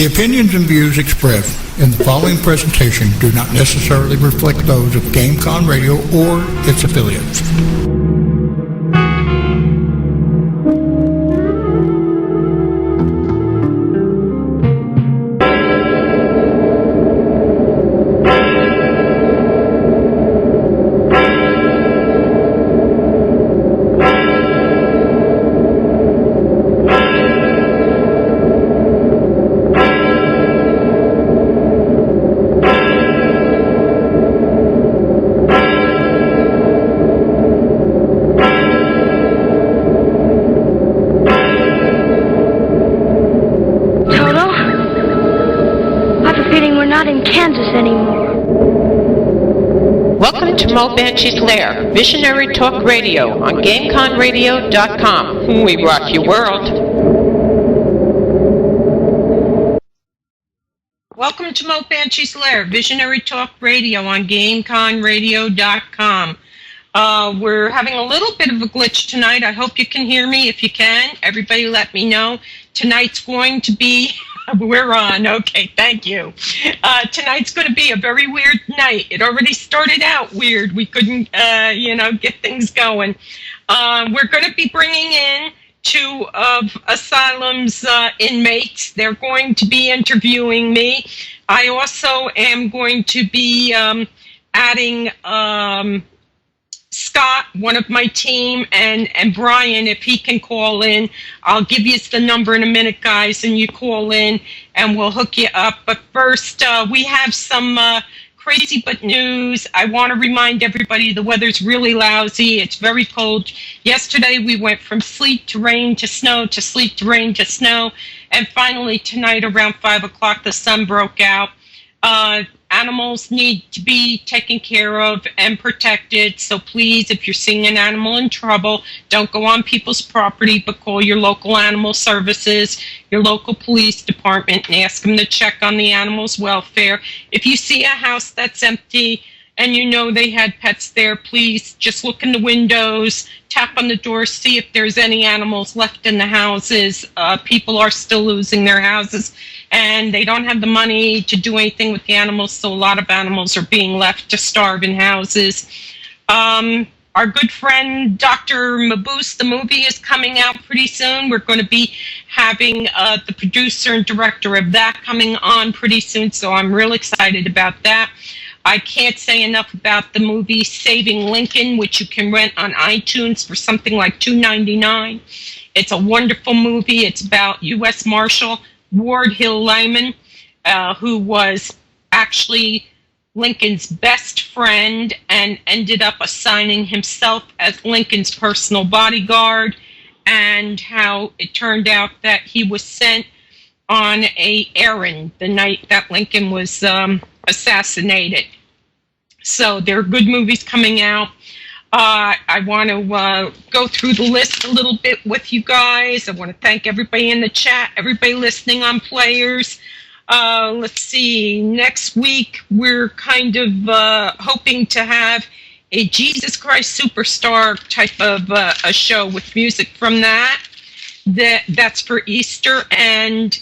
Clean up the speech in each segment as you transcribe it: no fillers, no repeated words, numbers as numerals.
The opinions and views expressed in the following presentation do not necessarily reflect those of GameCon Radio or its affiliates. Moebanshee's Lair, Visionary Talk Radio on GameConRadio.com. We rock your world. Welcome to Moebanshee's Lair, Visionary Talk Radio on GameConRadio.com. We're having a little bit of a glitch tonight. I hope you can hear me. If you can, everybody let me know. Tonight's going to be... We're on. Okay, thank you. Tonight's going to be a very weird night. It already started out weird. We couldn't, get things going. We're going to be bringing in two of Asylum's inmates. They're going to be interviewing me. I also am going to be adding Scott, one of my team, and Brian, if he can call in. I'll give you the number in a minute, guys, and you call in, and we'll hook you up. But first, we have some crazy but news. I want to remind everybody the weather's really lousy. It's very cold. Yesterday, we went from sleet to rain to snow to sleet to rain to snow. And finally, tonight around 5 o'clock, the sun broke out. Animals need to be taken care of and protected. So please, if you're seeing an animal in trouble, don't go on people's property, but call your local animal services, your local police department, and ask them to check on the animal's welfare. If you see a house that's empty and you know they had pets there, please just look in the windows, tap on the door, see if there's any animals left in the houses. People are still losing their houses, and they don't have the money to do anything with the animals, so a lot of animals are being left to starve in houses. Our good friend Dr. Moebanshee, the movie is coming out pretty soon. We're going to be having the producer and director of that coming on pretty soon, so I'm real excited about that. I can't say enough about the movie Saving Lincoln, which you can rent on iTunes for something like $2.99. It's a wonderful movie. It's about U.S. Marshal Ward Hill Lyman, who was actually Lincoln's best friend and ended up assigning himself as Lincoln's personal bodyguard, and how it turned out that he was sent on an errand the night that Lincoln was assassinated. So there are good movies coming out. I want to go through the list a little bit with you guys. I want to thank everybody in the chat, everybody listening on Players. Let's see, next week we're kind of hoping to have a Jesus Christ Superstar type of a show with music from that's for Easter. And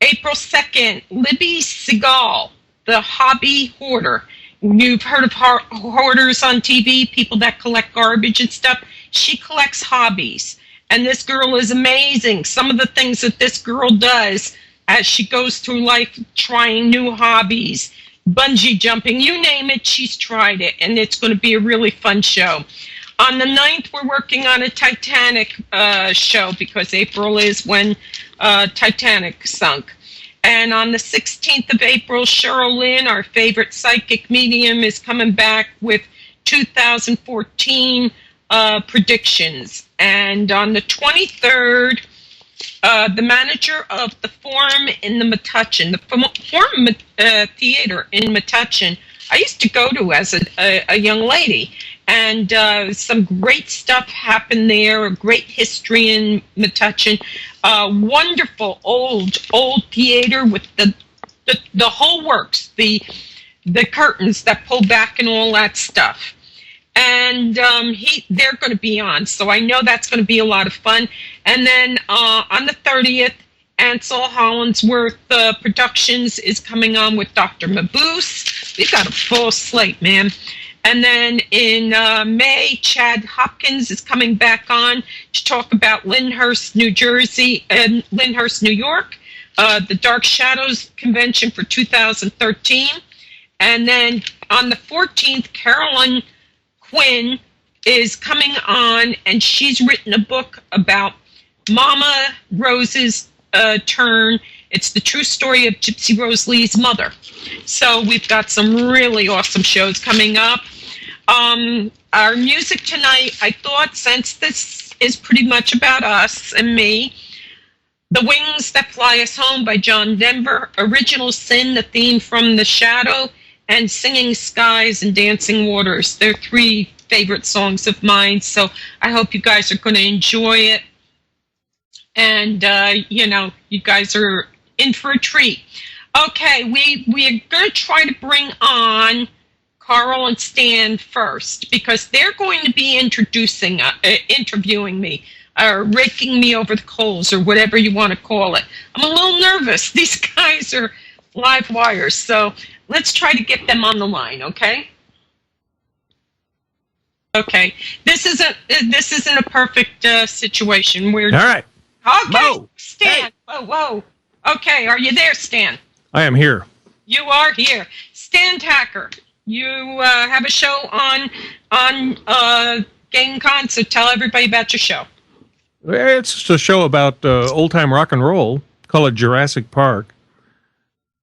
April 2nd, Libby Segal, the hobby hoarder. You've heard of hoarders on TV, people that collect garbage and stuff. She collects hobbies, and this girl is amazing. Some of the things that this girl does as she goes through life trying new hobbies, bungee jumping, you name it, she's tried it, and it's going to be a really fun show. On the 9th, we're working on a Titanic show, because April is when Titanic sunk. And on the 16th of April, Cheryl Lynn, our favorite psychic medium, is coming back with 2014 predictions. And on the 23rd, the manager of the Forum in the Metuchen, the Forum Theater in Metuchen, I used to go to as a young lady. And some great stuff happened there, a great history in Metuchen. Wonderful old theater with the whole works, the curtains that pull back and all that stuff. And they're going to be on, so I know that's going to be a lot of fun. And then on the 30th Ansel Hollingsworth Productions is coming on with Dr. Mabuse. We've got a full slate, man. And then in May, Chad Hopkins is coming back on to talk about Lyndhurst, New Jersey, and Lyndhurst, New York, the Dark Shadows Convention for 2013. And then on the 14th, Carolyn Quinn is coming on, and she's written a book about Mama Rose's turn. It's the true story of Gypsy Rose Lee's mother. So we've got some really awesome shows coming up. Our music tonight, I thought, since this is pretty much about us and me, The Wings That Fly Us Home by John Denver, Original Sin, the theme from The Shadow, and Singing Skies and Dancing Waters. They're 3 favorite songs of mine, so I hope you guys are going to enjoy it. And, you guys are in for a treat. Okay, we are going to try to bring on Karl and Stan first, because they're going to be interviewing me, or raking me over the coals, or whatever you want to call it. I'm a little nervous. These guys are live wires, so let's try to get them on the line, okay? Okay, this isn't a perfect situation. We're all right. Okay, Mo. Stan. Hey. Whoa. Okay, are you there, Stan? I am here. You are here. Stan Tacker, you have a show on GameCon, so tell everybody about your show. It's just a show about old-time rock and roll. Call it Jurassic Park.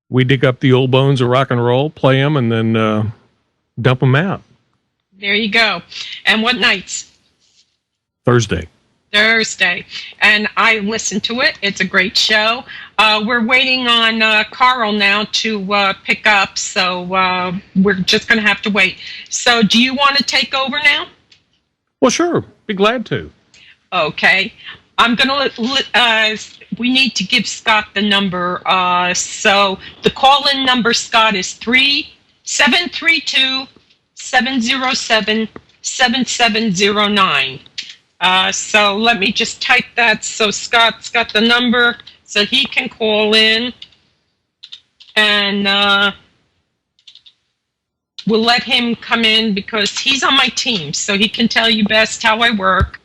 We dig up the old bones of rock and roll, play them, and then dump them out. There you go. And what nights? Thursday. And I listened to it. It's a great show. We're waiting on Karl now to pick up, so we're just going to have to wait. So do you want to take over now? Well, sure. Be glad to. Okay. I'm going to, we need to give Scott the number. So the call-in number, Scott, is 732-707-7709. So let me just type that so Scott's got the number so he can call in, and we'll let him come in because he's on my team, so he can tell you best how I work.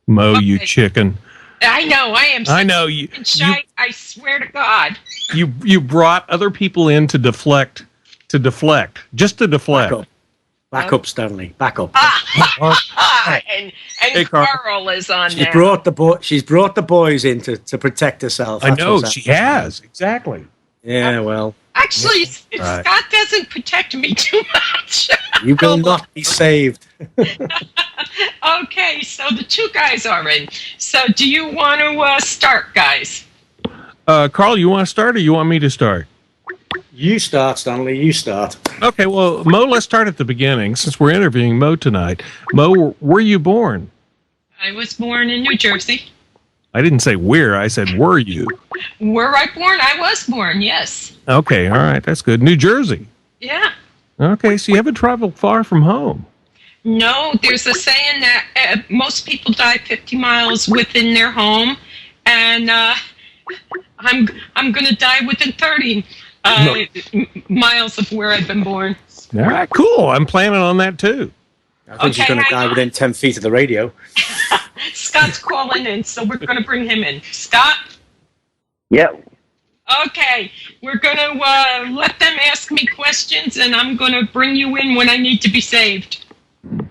Mo, okay. You chicken. I know, I am. I know you. Shy, I swear to God. You brought other people in to deflect, just to deflect. Back up, Stanley. Back up. And hey, Karl is on she's there. She's brought the boys in to protect herself. I know, she has. Exactly. Yeah, well. Actually, Scott doesn't protect me too much. You will not be saved. Okay, so the 2 guys are in. So do you want to start, guys? Karl, you want to start or you want me to start? You start, Stanley. You start. Okay, well, Mo, let's start at the beginning since we're interviewing Mo tonight. Mo, where were you born? I was born in New Jersey. I didn't say where. I said, were you? Were I born? I was born, yes. Okay, all right. That's good. New Jersey. Yeah. Okay, so you haven't traveled far from home. No, there's a saying that most people die 50 miles within their home, and I'm going to die within 30 miles of where I've been born. All right, cool. I'm planning on that too. I think she's going to die within 10 feet of the radio. Scott's calling in, so we're going to bring him in. Scott? Yep. Okay, we're going to let them ask me questions, and I'm going to bring you in when I need to be saved.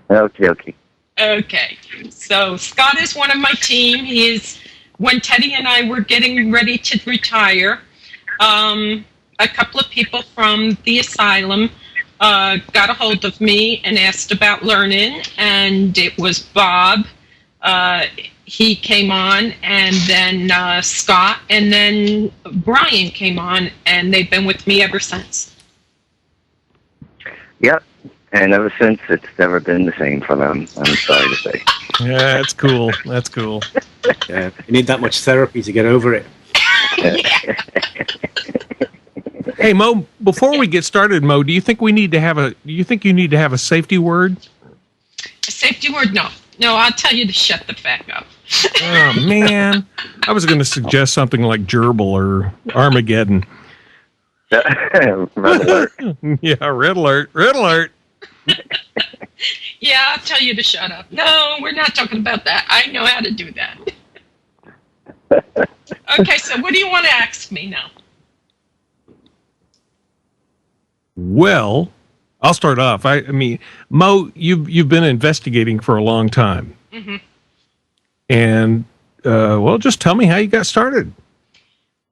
Okay. Okay, so Scott is one of my team. He is, when Teddy and I were getting ready to retire, a couple of people from the asylum got a hold of me and asked about learning, and it was Bob. He came on, and then Scott, and then Brian came on, and they've been with me ever since. Yep, and ever since, it's never been the same for them, I'm sorry to say. Yeah, that's cool. That's cool. Yeah, you need that much therapy to get over it. Hey, Mo, before we get started, Mo, do you think you need to have a safety word? A safety word? No. No, I'll tell you to shut the fuck up. Oh, man. I was going to suggest something like Gerbil or Armageddon. Red alert. Yeah, red alert. Red alert. Yeah, I'll tell you to shut up. No, we're not talking about that. I know how to do that. Okay, so what do you want to ask me now? Well, I'll start off. I mean, Mo, you've been investigating for a long time. Mm-hmm. And, well, just tell me how you got started.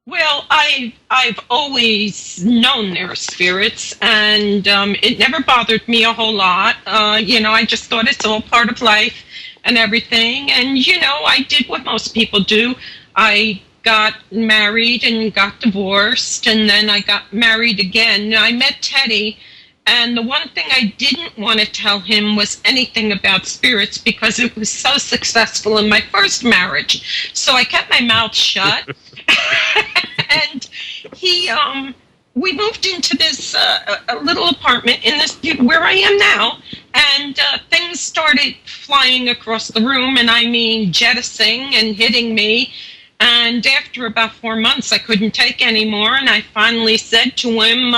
Well, I've always known there are spirits, and it never bothered me a whole lot. I just thought it's all part of life and everything. And, I did what most people do. I got married and got divorced, and then I got married again. I met Teddy, and the one thing I didn't want to tell him was anything about spirits because it was so successful in my first marriage. So I kept my mouth shut. And we moved into this a little apartment in this where I am now, and things started flying across the room, and I mean jettisoning and hitting me. And after about 4 months, I couldn't take anymore, and I finally said to him,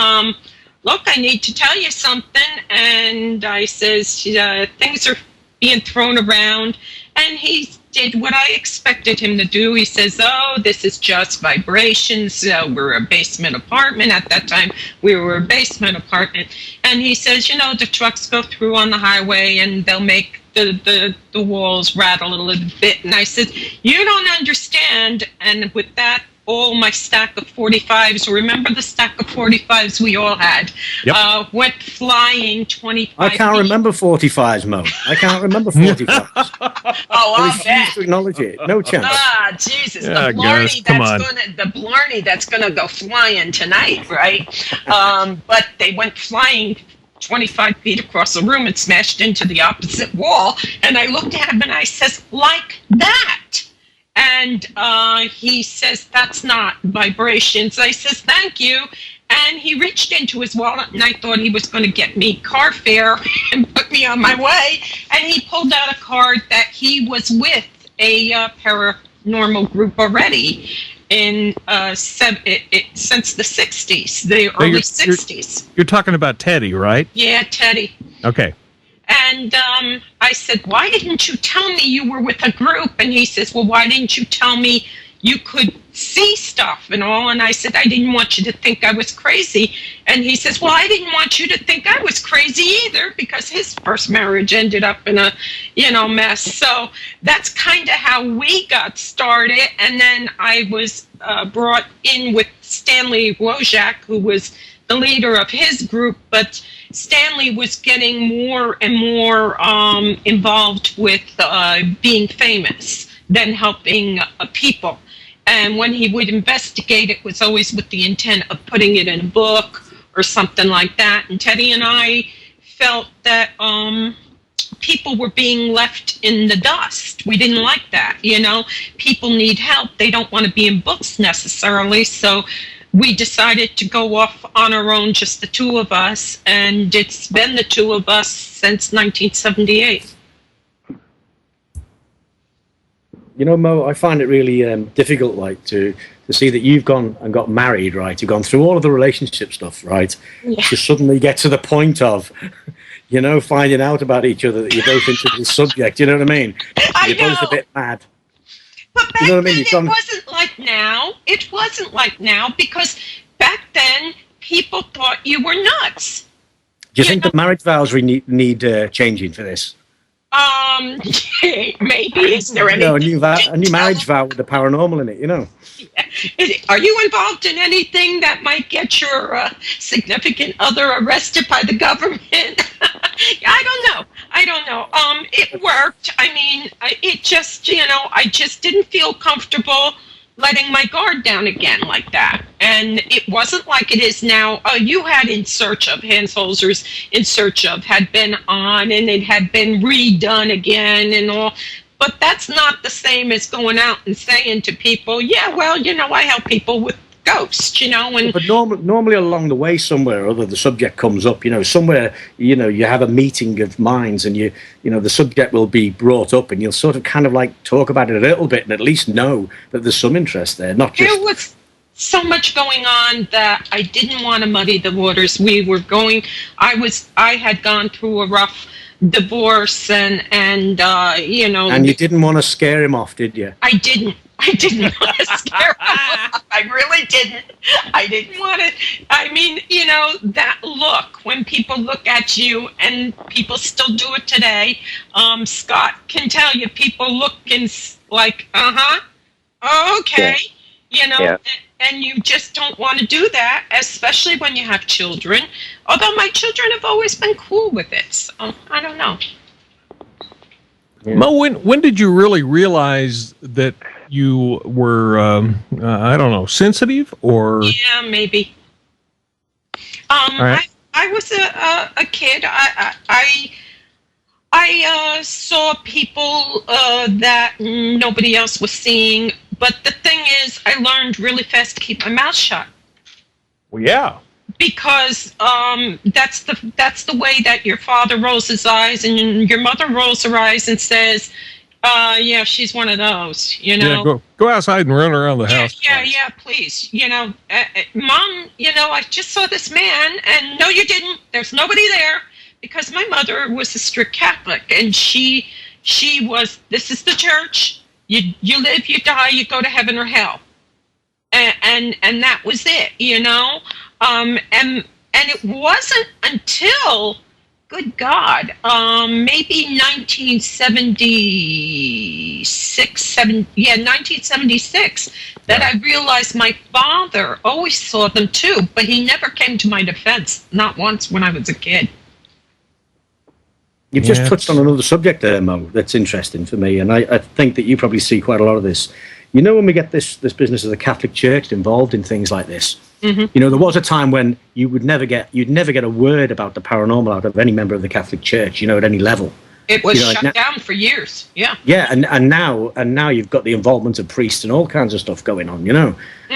look, I need to tell you something. And I says, things are being thrown around. And he did what I expected him to do. He says, oh, this is just vibrations. We're a basement apartment. At that time, we were a basement apartment. And he says, the trucks go through on the highway and they'll make the walls rattle a little bit. And I said, you don't understand. And with that, all my stack of 45s, remember the stack of 45s we all had, went flying 25 I can't remember 45s, Mo. I can't remember 45s. I refuse to acknowledge it. No chance. Ah, Jesus. Yeah, The Blarney guys, come on. that's gonna go flying tonight, right? But they went flying 25 feet across the room and smashed into the opposite wall. And I looked at him and I says, like that. And he says, that's not vibrations. I says, thank you. And he reached into his wallet, and I thought he was going to get me car fare and put me on my way. And he pulled out a card that he was with a paranormal group already in since the 60s, the early 60s. You're talking about Teddy, right? Yeah, Teddy. Okay. And I said, why didn't you tell me you were with a group? And he says, well, why didn't you tell me you could see stuff and all? And I said, I didn't want you to think I was crazy. And he says, well, I didn't want you to think I was crazy either, because his first marriage ended up in a, mess. So that's kind of how we got started. And then I was brought in with Stanley Wojak, who was the leader of his group, but Stanley was getting more and more involved with being famous than helping people. And when he would investigate, it was always with the intent of putting it in a book or something like that. And Teddy and I felt that people were being left in the dust. We didn't like that. People need help. They don't want to be in books necessarily. So we decided to go off on our own, just the two of us, and it's been the two of us since 1978. Mo, I find it really difficult, to see that you've gone and got married, right? You've gone through all of the relationship stuff, right? Yeah. To suddenly get to the point of, finding out about each other, that you're both into the subject, you know what I mean? You're both a bit mad. But back You know what I mean? then, it wasn't like now. It wasn't like now, because back then, people thought you were nuts. Do you think the marriage vows need changing for this? Maybe. Is there any? A new marriage vow with the paranormal in it, Are you involved in anything that might get your significant other arrested by the government? I don't know. It worked. I mean, it just, I just didn't feel comfortable letting my guard down again like that. And it wasn't like it is now. You had In Search of, Hans Holzer's In Search of had been on, and it had been redone again and all. But that's not the same as going out and saying to people, yeah, well, I help people with ghost, and But normally along the way somewhere or other, the subject comes up, somewhere, you have a meeting of minds and the subject will be brought up and you'll sort of kind of like talk about it a little bit and at least know that there's some interest there, not just... there was so much going on that I didn't want to muddy the waters. I had gone through a rough divorce and And you didn't want to scare him off, did you? I didn't want to scare him off. I really didn't. I didn't want to. I mean, that look, when people look at you, and people still do it today, Scott can tell you, people look and like, okay, Yeah. and you just don't want to do that, especially when you have children. Although my children have always been cool with it, so I don't know. Yeah. Mo, when did you really realize that you were, I don't know, sensitive or? Yeah, maybe. Right. I was a kid. I saw people that nobody else was seeing. But the thing is, I learned really fast to keep my mouth shut. Well, yeah. Because that's the way that your father rolls his eyes and your mother rolls her eyes and says, yeah, she's one of those, Yeah, go outside and run around the house. Yeah, please. Mom, I just saw this man, and no, you didn't. There's nobody there. Because my mother was a strict Catholic, and she was, this is the church. You live, you die, you go to heaven or hell. And that was it, And it wasn't until, good God, maybe 1976, that I realized my father always saw them too, but he never came to my defense, not once when I was a kid. You've just touched on another subject there, Mo, that's interesting for me, and I think that you probably see quite a lot of this. When we get this business of the Catholic Church involved in things like this, there was a time when you'd never get a word about the paranormal out of any member of the Catholic Church, at any level. It was shut down for years. Yeah. Yeah, and now you've got the involvement of priests and all kinds of stuff going on.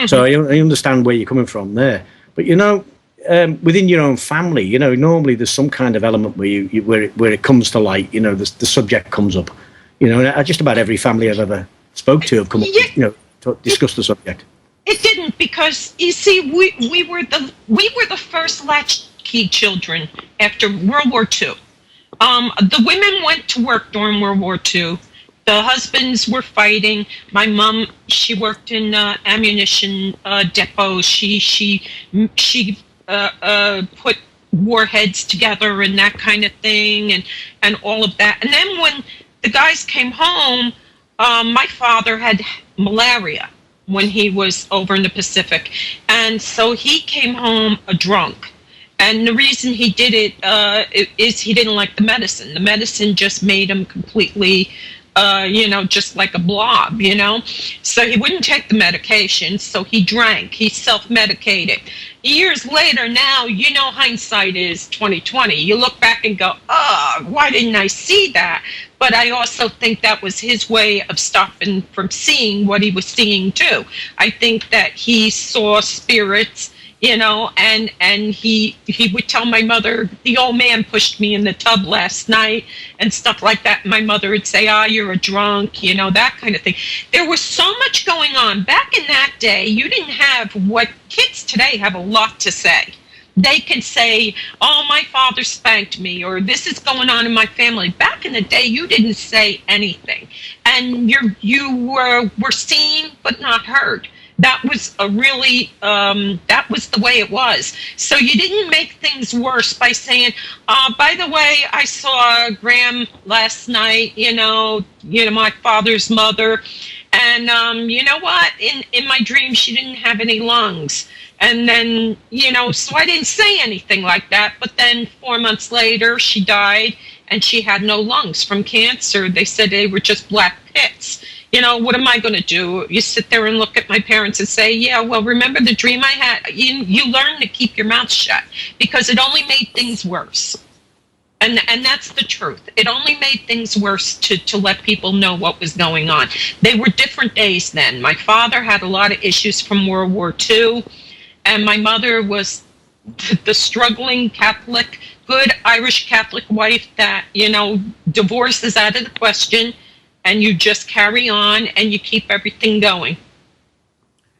So I understand where you're coming from there, but within your own family, normally there's some kind of element where it comes to light. The subject comes up. Just about every family I've ever spoke to have come up, to discuss the subject. It didn't, because you see, we were the first latchkey children after World War II. The women went to work during World War II. The husbands were fighting. My mom, she worked in ammunition depots. She put warheads together and that kind of thing, and all of that. And then when the guys came home, my father had malaria when he was over in the Pacific, and so he came home a drunk. And the reason he did it is he didn't like the medicine. The medicine just made him completely, just like a blob, So he wouldn't take the medication, so he drank. He self-medicated. Years later now, hindsight is 20/20. You look back and go, why didn't I see that? But I also think that was his way of stopping from seeing what he was seeing too. I think that he saw spirits, and he would tell my mother, the old man pushed me in the tub last night and stuff like that. My mother would say, you're a drunk, that kind of thing. There was so much going on. Back in that day, you didn't have what kids today have a lot to say. They can say, my father spanked me, or this is going on in my family. Back in the day, you didn't say anything. And you were seen but not heard. That was that was the way it was. So you didn't make things worse by saying, by the way, I saw Graham last night, my father's mother. And you know what? In my dream, she didn't have any lungs. And then, so I didn't say anything like that. But then 4 months later, she died, and she had no lungs from cancer. They said they were just black pits. What am I going to do? You sit there and look at my parents and say, yeah, well, remember the dream I had? You learn to keep your mouth shut, because it only made things worse. And that's the truth. It only made things worse to let people know what was going on. They were different days then. My father had a lot of issues from World War II, and my mother was the struggling Catholic, good Irish Catholic wife that, divorce is out of the question, and you just carry on and you keep everything going.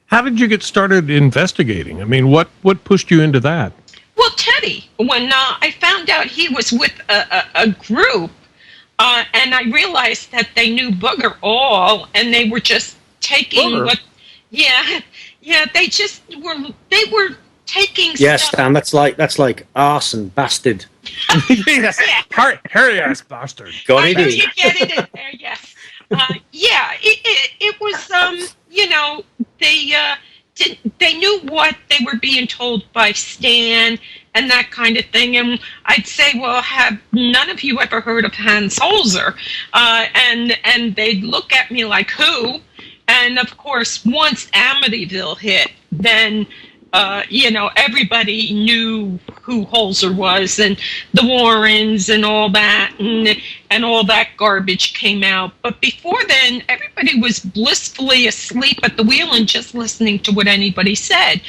How did you get started investigating? I mean, what pushed you into that? Well, Teddy, when I found out he was with a group, and I realized that they knew bugger all, and they were just taking Bugger? they were taking Yes, stuff. Stan, that's like arson, bastard. Yes, hairy ass bastard. Got I it know in. you get it in there, yes. It was, they knew what they were being told by Stan and that kind of thing. And I'd say, well, have none of you ever heard of Hans Holzer? And they'd look at me like, who? And of course, once Amityville hit, then everybody knew who Holzer was, and the Warrens and all that, and all that garbage came out. But before then, everybody was blissfully asleep at the wheel and just listening to what anybody said.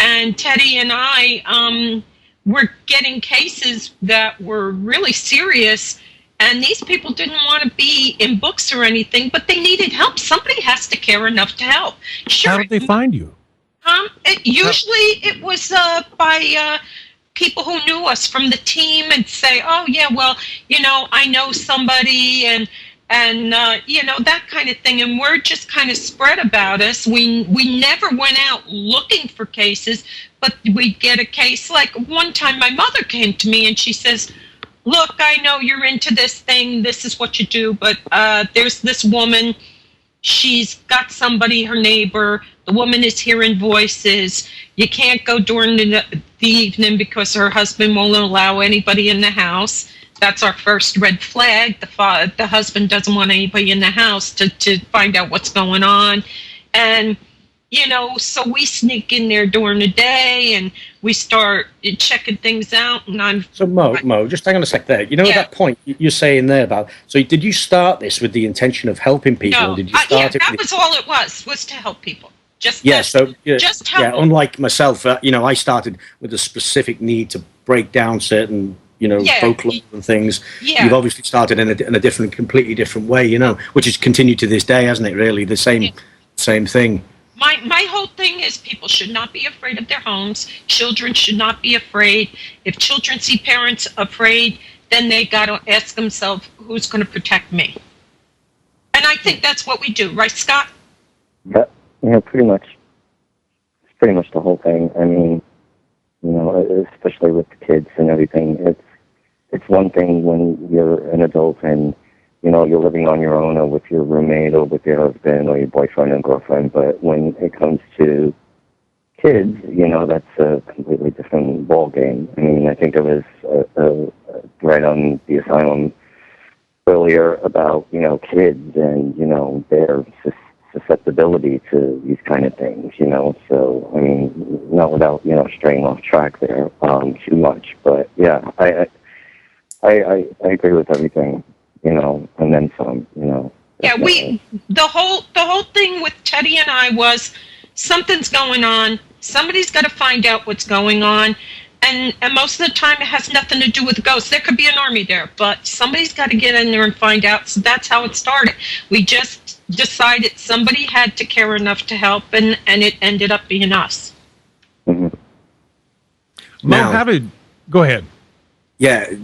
And Teddy and I were getting cases that were really serious, and these people didn't want to be in books or anything, but they needed help. Somebody has to care enough to help. Sure. How did they find you? Usually it was by people who knew us from the team and say, oh, yeah, well, I know somebody and that kind of thing. And word just kind of spread about us. We never went out looking for cases, but we'd get a case. Like one time my mother came to me and she says, look, I know you're into this thing. This is what you do. But there's this woman. She's got somebody, her neighbor. The woman is hearing voices. You can't go during the evening because her husband won't allow anybody in the house. That's our first red flag. The husband doesn't want anybody in the house to find out what's going on. And, so we sneak in there during the day and we start checking things out. And So Mo, just hang on a sec there. At that point you're saying there about, so did you start this with the intention of helping people? no, Or did you start that was all it was to help people. Just just help them. unlike myself, I started with a specific need to break down certain, folklore and things. Yeah. You've obviously started in a completely different way, which has continued to this day, hasn't it? Really, the same thing. My whole thing is people should not be afraid of their homes. Children should not be afraid. If children see parents afraid, then they got to ask themselves, who's going to protect me? And I think that's what we do, right, Scott? Yeah, pretty much. It's pretty much the whole thing. I mean, especially with the kids and everything. It's one thing when you're an adult and you're living on your own or with your roommate or with your husband or your boyfriend and girlfriend, but when it comes to kids, that's a completely different ball game. I mean, I think there was a thread on the asylum earlier about, kids and, their susceptibility to these kind of things, so, I mean, not without, straying off track there too much, but yeah, I agree with everything. And then some, Yeah, definitely. the whole thing with Teddy and I was something's going on. Somebody's got to find out what's going on. And most of the time it has nothing to do with ghosts. There could be an army there, but somebody's got to get in there and find out. So that's how it started. We just decided somebody had to care enough to help, and it ended up being us. Mm-hmm. Mo, go ahead. Yeah.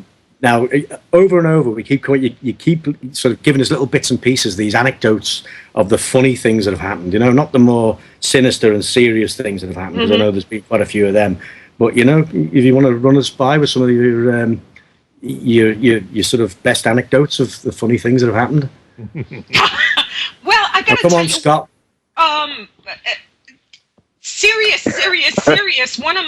Now, over and over, you keep sort of giving us little bits and pieces, these anecdotes of the funny things that have happened, not the more sinister and serious things that have happened, because I know there's been quite a few of them. But, if you want to run us by with some of your sort of best anecdotes of the funny things that have happened. Well, I got to come tell on, you, Scott. Serious. One of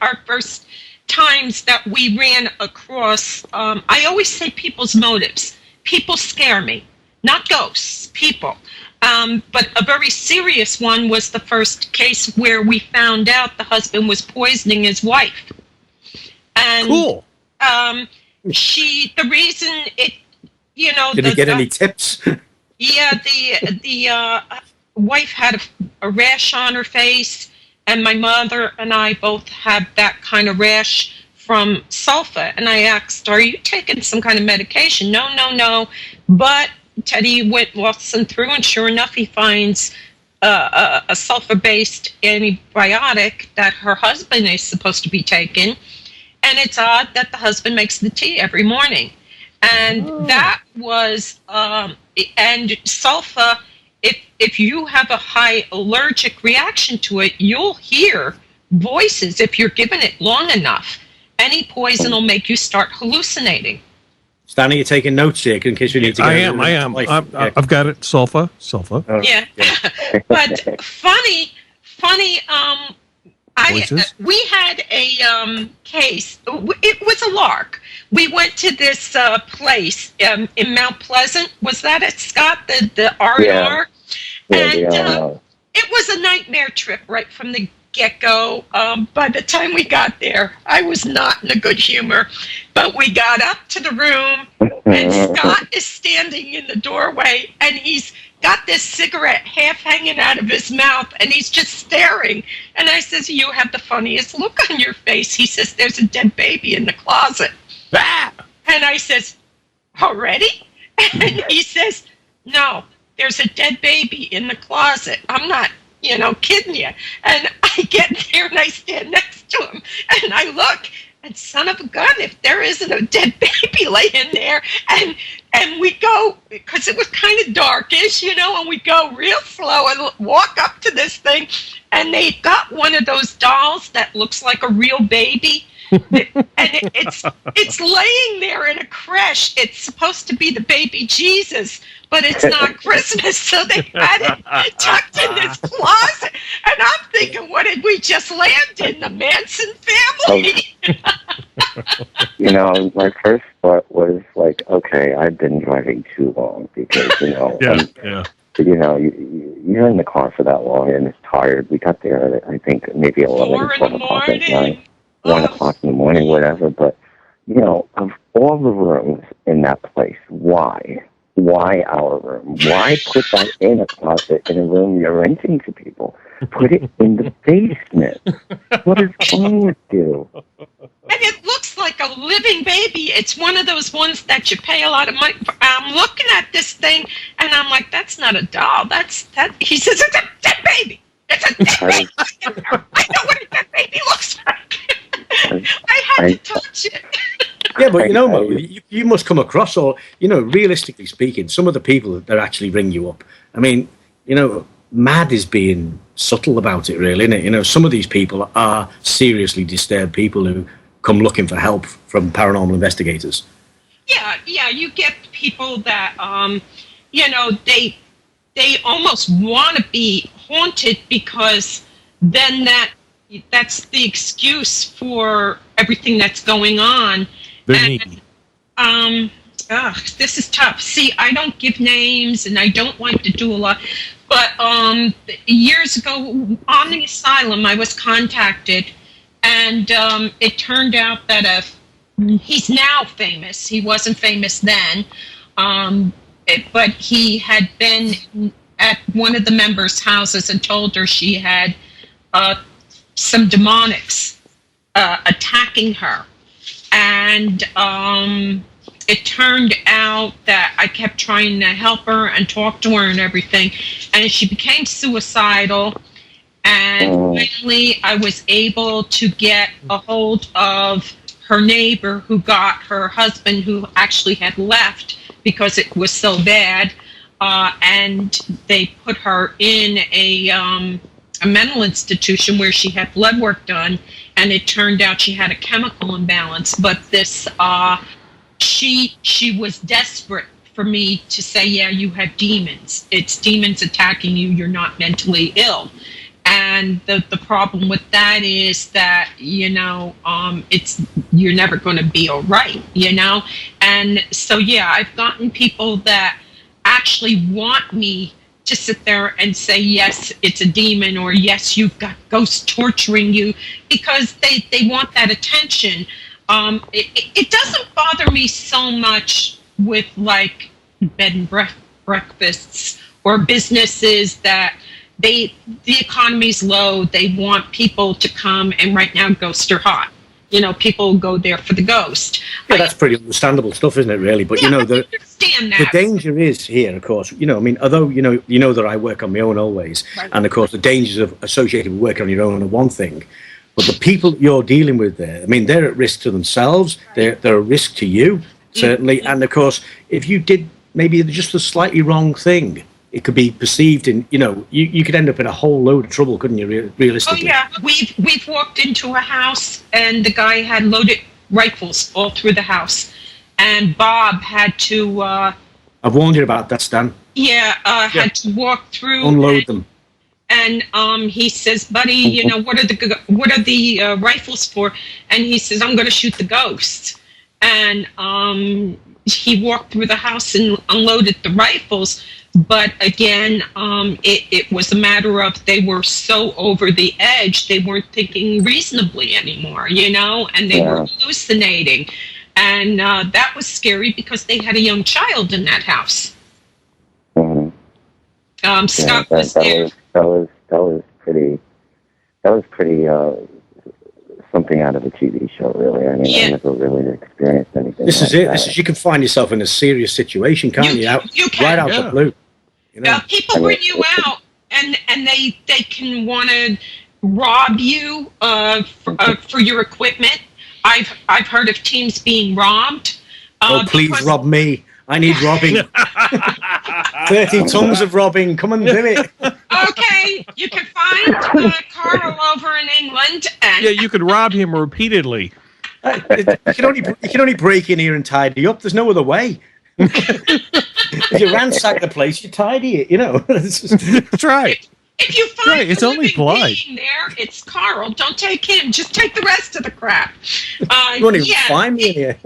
our first times that we ran across, I always say people's motives. People scare me, not ghosts, people. But a very serious one was the first case where we found out the husband was poisoning his wife. And, Cool. the reason it, you know, Did he get any tips? yeah, the wife had a rash on her face, and my mother and I both had that kind of rash from sulfa. And I asked, "Are you taking some kind of medication?" No. But Teddy went waltzing through, and sure enough, he finds a sulfur-based antibiotic that her husband is supposed to be taking. And it's odd that the husband makes the tea every morning. And that was, and sulfa, if you have a high allergic reaction to it, you'll hear voices if you're given it long enough. Any poison will make you start hallucinating. Stan, are you taking notes here in case we need to go? I am. I've got it. Sulfa. Oh, Yeah. But funny, we had a case. It was a lark. We went to this place in Mount Pleasant. Was that it, Scott? The R&R? And it was a nightmare trip right from the get-go. By the time we got there, I was not in a good humor. But we got up to the room, and Scott is standing in the doorway, and he's got this cigarette half hanging out of his mouth, and he's just staring. And I says, "You have the funniest look on your face." He says, "There's a dead baby in the closet." Ah! And I says, "Already?" And he says, "No, there's a dead baby in the closet. I'm not, kidding you." And I get there and I stand next to him, and I look, and son of a gun, if there isn't a dead baby laying there, and we go, because it was kind of darkish, and we go real slow and walk up to this thing, and they got one of those dolls that looks like a real baby, and it's laying there in a creche. It's supposed to be the baby Jesus, but it's not Christmas, so they had it tucked in this closet. And I'm thinking, what did we just land in? The Manson family? My first thought was like, okay, I've been driving too long because, you're in the car for that long and it's tired. We got there, I think, maybe 11, 12 o'clock at night, 1 o'clock in the morning, whatever. But, of all the rooms in that place, why? Why our room? Why put that in a closet in a room you're renting to people? Put it in the basement. What is wrong with you? And it looks like a living baby. It's one of those ones that you pay a lot of money for. I'm looking at this thing, and I'm like, "That's not a doll. That's." He says, "It's a dead baby. It's a dead baby." I know what a dead baby looks like. I had to touch it. Yeah, but you must come across, or realistically speaking, some of the people that actually ring you up. I mean, mad is being subtle about it, really, isn't it? Some of these people are seriously disturbed people who come looking for help from paranormal investigators. Yeah, you get people that, they almost want to be haunted because then that's the excuse for everything that's going on. And, this is tough. See, I don't give names, and I don't like to do a lot. But years ago, on the asylum, I was contacted, and it turned out that he's now famous. He wasn't famous then, but he had been at one of the members' houses and told her she had some demonics attacking her. And it turned out that I kept trying to help her and talk to her and everything. And she became suicidal. And finally, I was able to get a hold of her neighbor who got her husband, who actually had left because it was so bad. And they put her in a mental institution where she had blood work done, and it turned out she had a chemical imbalance. But this, she was desperate for me to say, "Yeah, you have demons. It's demons attacking you. You're not mentally ill." And the problem with that is that, it's, you're never going to be all right, And so, yeah, I've gotten people that actually want me to sit there and say, "Yes, it's a demon," or "Yes, you've got ghosts torturing you," because they want that attention. It doesn't bother me so much with like bed and breakfasts or businesses that the economy's low. They want people to come, and right now ghosts are hot. You know, people go there for the ghost. Yeah, that's pretty understandable stuff, isn't it, really? But, yeah, you know, I understand the that. danger is here, of course, you know, I mean, although, you know that I work on my own always, Right. and, of course, the dangers associated with working on your own are one thing, but the people you're dealing with there, I mean, they're at risk to themselves, they're a risk to you, certainly, and, of course, if you did maybe just a slightly wrong thing, it could be perceived in, you know, you could end up in a whole load of trouble, couldn't you, realistically? Oh yeah, we've walked into a house and the guy had loaded rifles all through the house, and Bob had to. I've warned you about that, Stan. Had to walk through. Unload them. And he says, "Buddy, you know what are the rifles for?" And he says, "I'm going to shoot the ghosts." And he walked through the house and unloaded the rifles. But again, it was a matter of they were so over the edge, they weren't thinking reasonably anymore, you know, and they were hallucinating. And that was scary because they had a young child in that house. Mm-hmm. Scott was there. That was pretty something out of a TV show, really. I mean, I never really experienced anything. This like is it. that. This is, you can find yourself in a serious situation, can't you? You can. Right out the blue. You know? People bring you out, and they can want to rob you for your equipment. I've heard of teams being robbed. Please rob me. I need robbing. 30 tons of robbing. Come and do it. Okay, you can find Karl over in England. And Yeah, you could rob him repeatedly. You can only break in here and tidy up. There's no other way. If you ransack the place, you tidy it, you know. That's right. if you find Right, it's a only living polite. being there, it's Karl. Don't take him. Just take the rest of the crap. You won't even find me in here.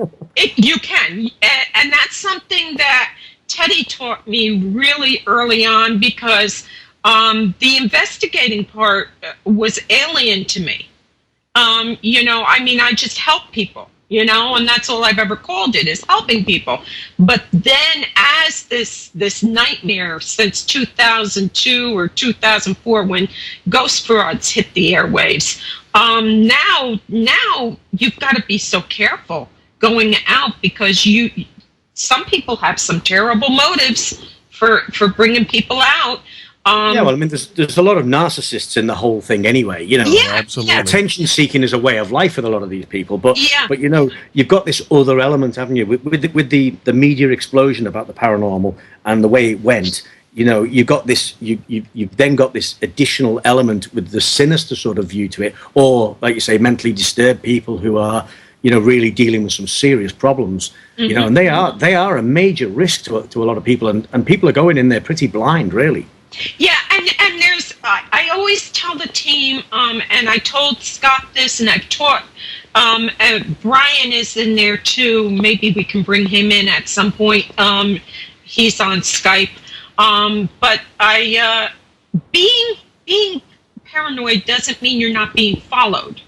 You can. And that's something that Teddy taught me really early on because the investigating part was alien to me. You know, I mean, I just help people, you know, and that's all I've ever called it, is helping people. But then as this nightmare since 2002 or 2004, when ghost frauds hit the airwaves, now you've got to be so careful going out because some people have some terrible motives for bringing people out. Yeah, well, I mean, there's a lot of narcissists in the whole thing anyway, you know. Yeah, absolutely. yeah. Attention seeking is a way of life with a lot of these people, but Yeah. but you know, you've got this other element, haven't you, with the media explosion about the paranormal and the way it went. You know, you've got this. You've then got this additional element with the sinister sort of view to it, or like you say, mentally disturbed people who are, you know, really dealing with some serious problems. You know, and they are a major risk to a lot of people, and people are going in there pretty blind, really. Yeah, and there's, I always tell the team, and I told Scott this, and I've taught, Brian is in there too. Maybe we can bring him in at some point. He's on Skype. But being paranoid doesn't mean you're not being followed.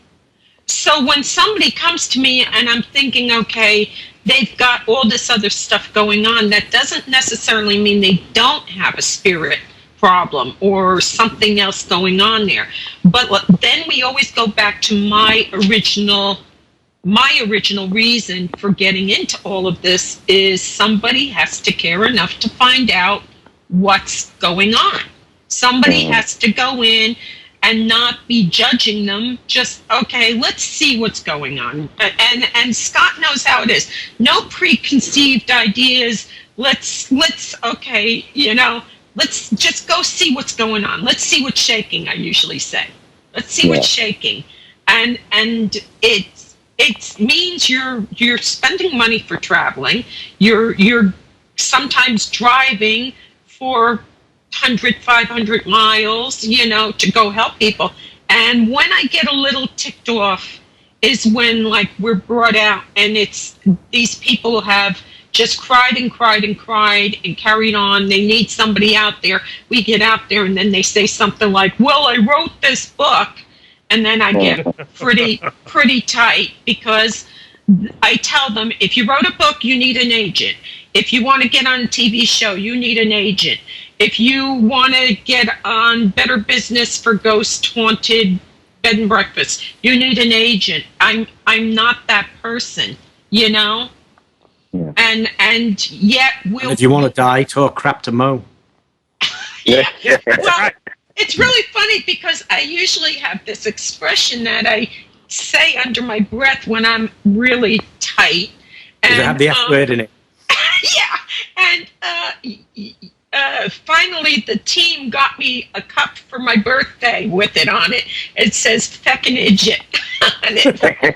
So when somebody comes to me and I'm thinking, okay, they've got all this other stuff going on, that doesn't necessarily mean they don't have a spirit problem or something else going on there. But then we always go back to my original reason for getting into all of this is somebody has to care enough to find out what's going on. Somebody has to go in and not be judging them. Just, okay, let's see what's going on. And Scott knows how it is. No preconceived ideas. Let's okay, you know, let's just go see what's going on. Let's see what's shaking, I usually say. Let's see what's shaking. And it means you're spending money for traveling. You're sometimes driving for 100, 500 miles, you know, to go help people. And when I get a little ticked off is when, like, we're brought out and it's these people have just cried and cried and cried and carried on. They need somebody out there. We get out there and then they say something like, well, I wrote this book. And then I get pretty tight because I tell them, if you wrote a book, you need an agent. If you want to get on a TV show, you need an agent. If you want to get on Better Business for Ghost Haunted Bed and Breakfast, you need an agent. I'm not that person, you know? Yeah. And yet we'll... And if you want to die, talk crap to Mo. Yeah. Well, it's really funny because I usually have this expression that I say under my breath when I'm really tight. Does it have the F word in it? Yeah. And finally, the team got me a cup for my birthday with it on it. It says "feckin' idiot" on it. I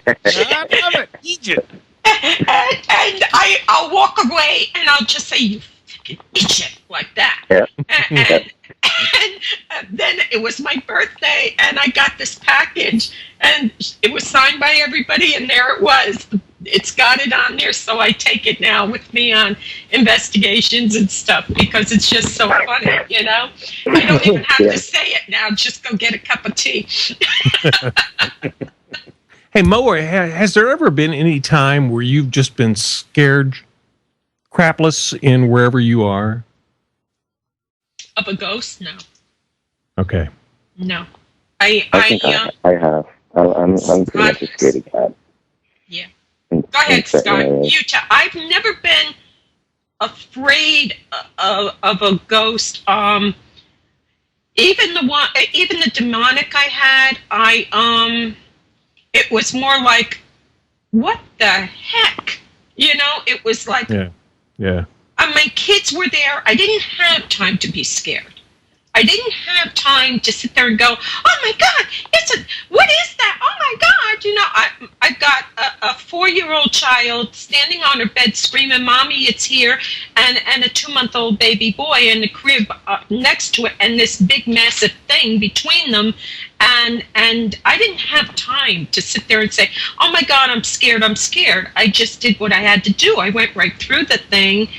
love it. Egypt. And I'll walk away and I'll just say, "You fucking idiot," like that. Yeah. And then it was my birthday and I got this package and it was signed by everybody and there it was. It's got it on there, so I take it now with me on investigations and stuff because it's just so funny, you know? I don't even have to say it now. Just go get a cup of tea. Hey, Mo, has there ever been any time where you've just been scared crapless in wherever you are? Of a ghost? No. Okay. No. I think I have. I'm pretty much a scaredy cat. Yeah. Go ahead, Scott. I've never been afraid of a ghost. Even the demonic I had, it was more like, what the heck? You know, it was like, yeah. My kids were there. I didn't have time to be scared. I didn't have time to sit there and go, oh my God, what is that? Oh my God. You know, I've got a 4-year-old child standing on her bed screaming, Mommy, it's here, and a 2-month-old baby boy in the crib next to it, and this big massive thing between them. And I didn't have time to sit there and say, oh my God, I'm scared. I just did what I had to do. I went right through the thing,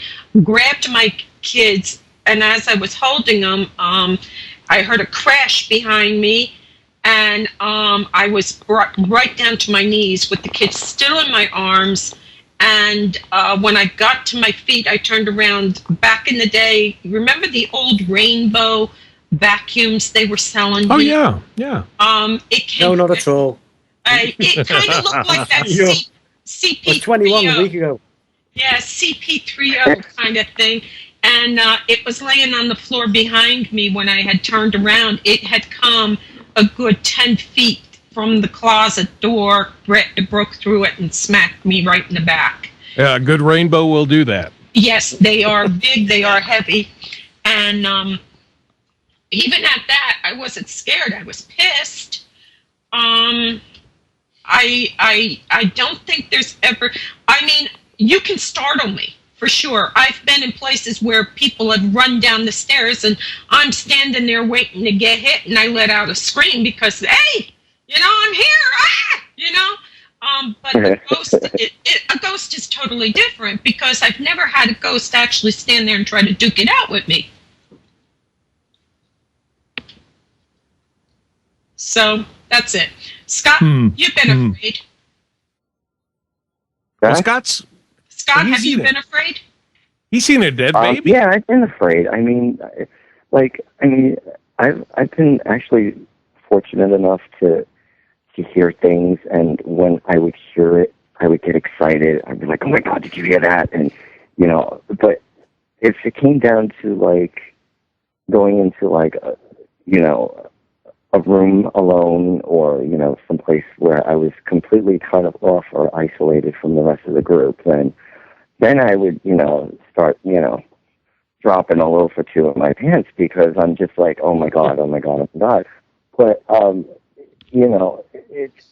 grabbed my kids, and as I was holding them, I heard a crash behind me, and I was brought right down to my knees with the kids still in my arms. And when I got to my feet, I turned around. Back in the day, remember the old rainbow vacuums they were selling? Oh, yeah. It came, No, not at all. it kind of looked like that CP3O. Was 21 a week ago. Yeah, CP3O kind of thing. And it was laying on the floor behind me when I had turned around. It had come a good 10 feet from the closet door, broke through it and smacked me right in the back. Yeah, a good rainbow will do that. Yes, they are big, they are heavy. And even at that, I wasn't scared. I was pissed. I don't think there's ever... I mean, you can startle me. For sure. I've been in places where people have run down the stairs and I'm standing there waiting to get hit and I let out a scream because, hey, you know, I'm here, you know? But a ghost is totally different because I've never had a ghost actually stand there and try to duke it out with me. So that's it. Scott, you've been afraid. Well, Scott, have you been afraid? He's seen a dead baby? Yeah, I've been afraid. I mean, I've been actually fortunate enough to hear things, and when I would hear it, I would get excited. I'd be like, oh my God, did you hear that? And, you know, but if it came down to, like, going into, like, a room alone or, you know, someplace where I was completely cut off or isolated from the rest of the group, then I would, you know, start, you know, dropping a loaf or two in my pants because I'm just like, oh my God. But, you know, it's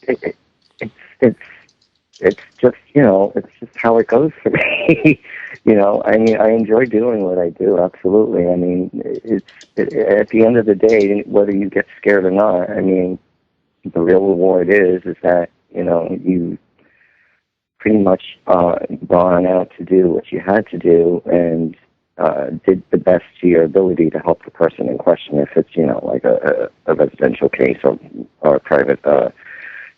just, you know, it's just how it goes for me. You know, I mean, I enjoy doing what I do. Absolutely. I mean, at the end of the day, whether you get scared or not, I mean, the real reward is that, you know, you pretty much gone out to do what you had to do and did the best to your ability to help the person in question, if it's, you know, like a residential case or a private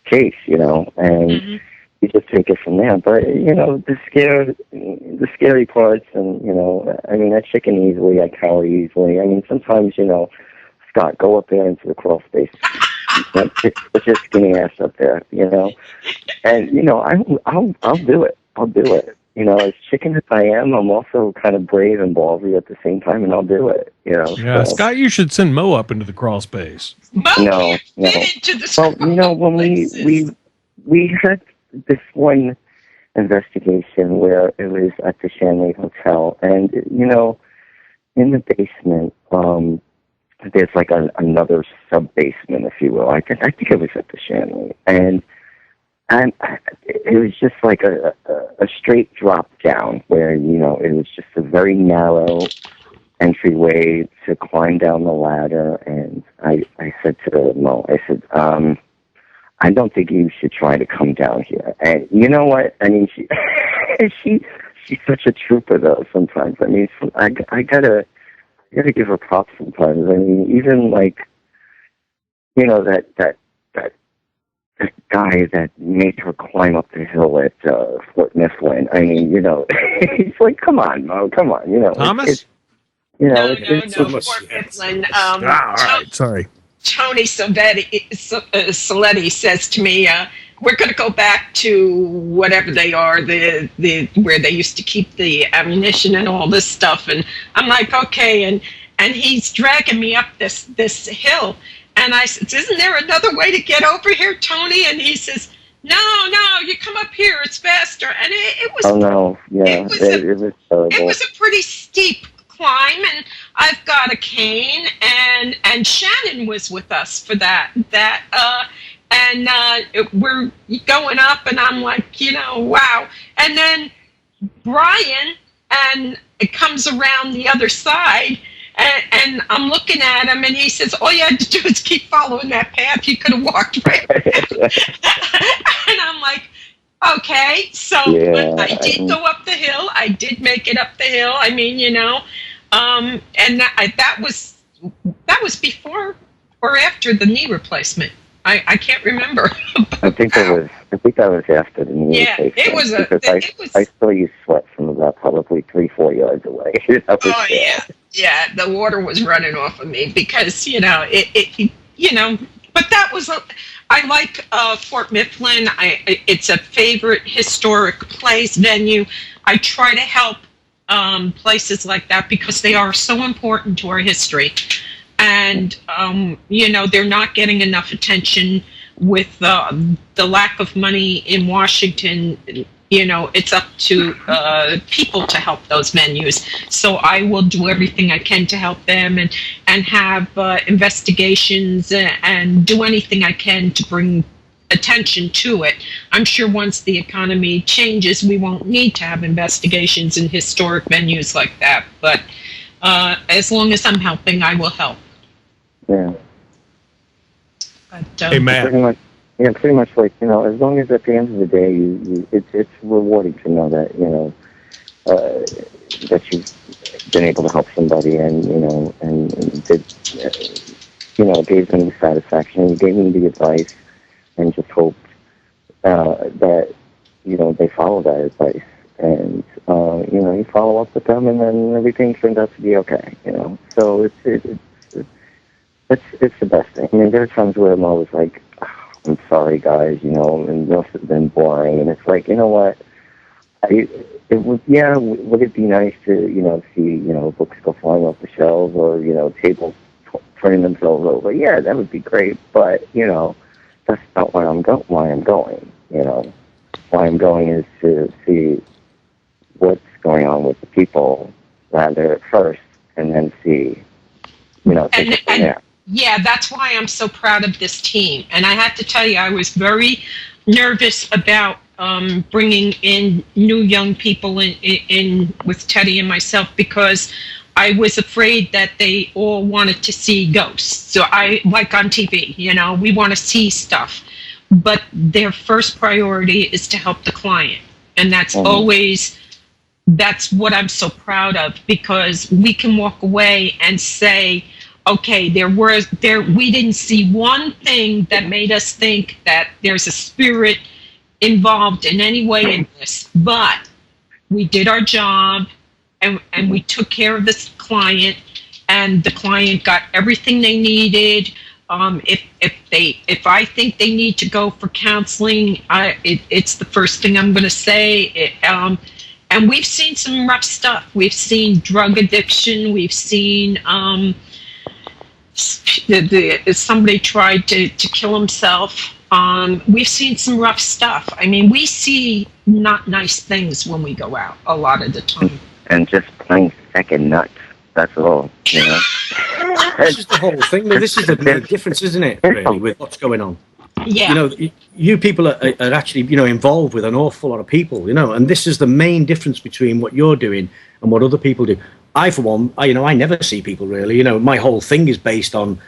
case, you know. And you just take it from there. But the scary parts, and I mean, I chicken easily, I cower easily. I mean, sometimes Scott, go up there into the crawl space. Put your skinny ass up there, and I'll do it. I'll do it. As chicken as I am, I'm also kind of brave and ballsy at the same time, and I'll do it. Yeah, so. Scott, you should send Mo up into the crawl space. No. Well, when we had this one investigation where it was at the Shanley Hotel, and in the basement, there's like another sub basement, if you will. I think it was at the Shanley, and it was just like a straight drop down where it was just a very narrow entryway to climb down the ladder. And I said to Mo, I said, I don't think you should try to come down here. And you know what? I mean, she's such a trooper though. Sometimes, I mean, I gotta give her props sometimes. I mean, even like that guy that made her climb up the hill at Fort Mifflin. I mean, he's like, come on, Mo, come on, Thomas? No, Fort Mifflin. All right, sorry. Tony Saletti says to me, we're going to go back to whatever they are, the where they used to keep the ammunition and all this stuff. And I'm like, okay. And he's dragging me up this hill. And I said, isn't there another way to get over here, Tony? And he says, no, you come up here. It's faster. And it was. Oh no! Yeah, it was terrible. It was a pretty steep climb, and I've got a cane, and Shannon was with us for that. We're going up, and I'm like, wow. And then Brian, and it comes around the other side. And I'm looking at him, and he says, all you had to do is keep following that path. You could have walked right around. And I'm like, okay. So I did go up the hill. I did make it up the hill. I mean, and that was before or after the knee replacement. I can't remember. I think that was after the knee replacement. Yeah, it was I still use sweat from about probably 3-4 yards away. Yeah, the water was running off of me because but that was I like Fort Mifflin. It's a favorite historic place venue. I try to help places like that because they are so important to our history. And, they're not getting enough attention with the lack of money in Washington. It's up to people to help those venues. So I will do everything I can to help them and have investigations and do anything I can to bring attention to it. I'm sure once the economy changes, we won't need to have investigations in historic venues like that. But as long as I'm helping, I will help. Yeah. But, hey, Matt. Pretty much like, as long as at the end of the day, it's rewarding to know that, that you've been able to help somebody and did, gave them the satisfaction, you gave them the advice, and just hoped that, they follow that advice. And, you follow up with them, and then everything turned out to be okay, So it's the best thing. I mean, there are times where I'm always like, I'm sorry, guys, and this has been boring. And it's like, you know what? Would it be nice to, see, books go flying off the shelves or, tables turning themselves over? Yeah, that would be great. But, that's not why I'm going. Why I'm going is to see what's going on with the people rather first, and then see, take it from there. Yeah, that's why I'm so proud of this team. And I have to tell you, I was very nervous about bringing in new young people in with Teddy and myself because I was afraid that they all wanted to see ghosts. So like on TV, we want to see stuff. But their first priority is to help the client. And that's that's what I'm so proud of, because we can walk away and say, okay, we didn't see one thing that made us think that there's a spirit involved in any way in this, but we did our job, and we took care of this client, and the client got everything they needed. If I think they need to go for counseling, it's the first thing I'm going to say. And we've seen some rough stuff. We've seen drug addiction. We've seen somebody tried to kill himself. We've seen some rough stuff. I mean, we see not nice things when we go out a lot of the time. And just plain second nuts. That's all, you know. This is the whole thing. This is the difference, isn't it, really, with what's going on? Yeah. You know, you people are actually, you know, involved with an awful lot of people, you know, and this is the main difference between what you're doing and what other people do. I, for one, I never see people really. You know, my whole thing is based on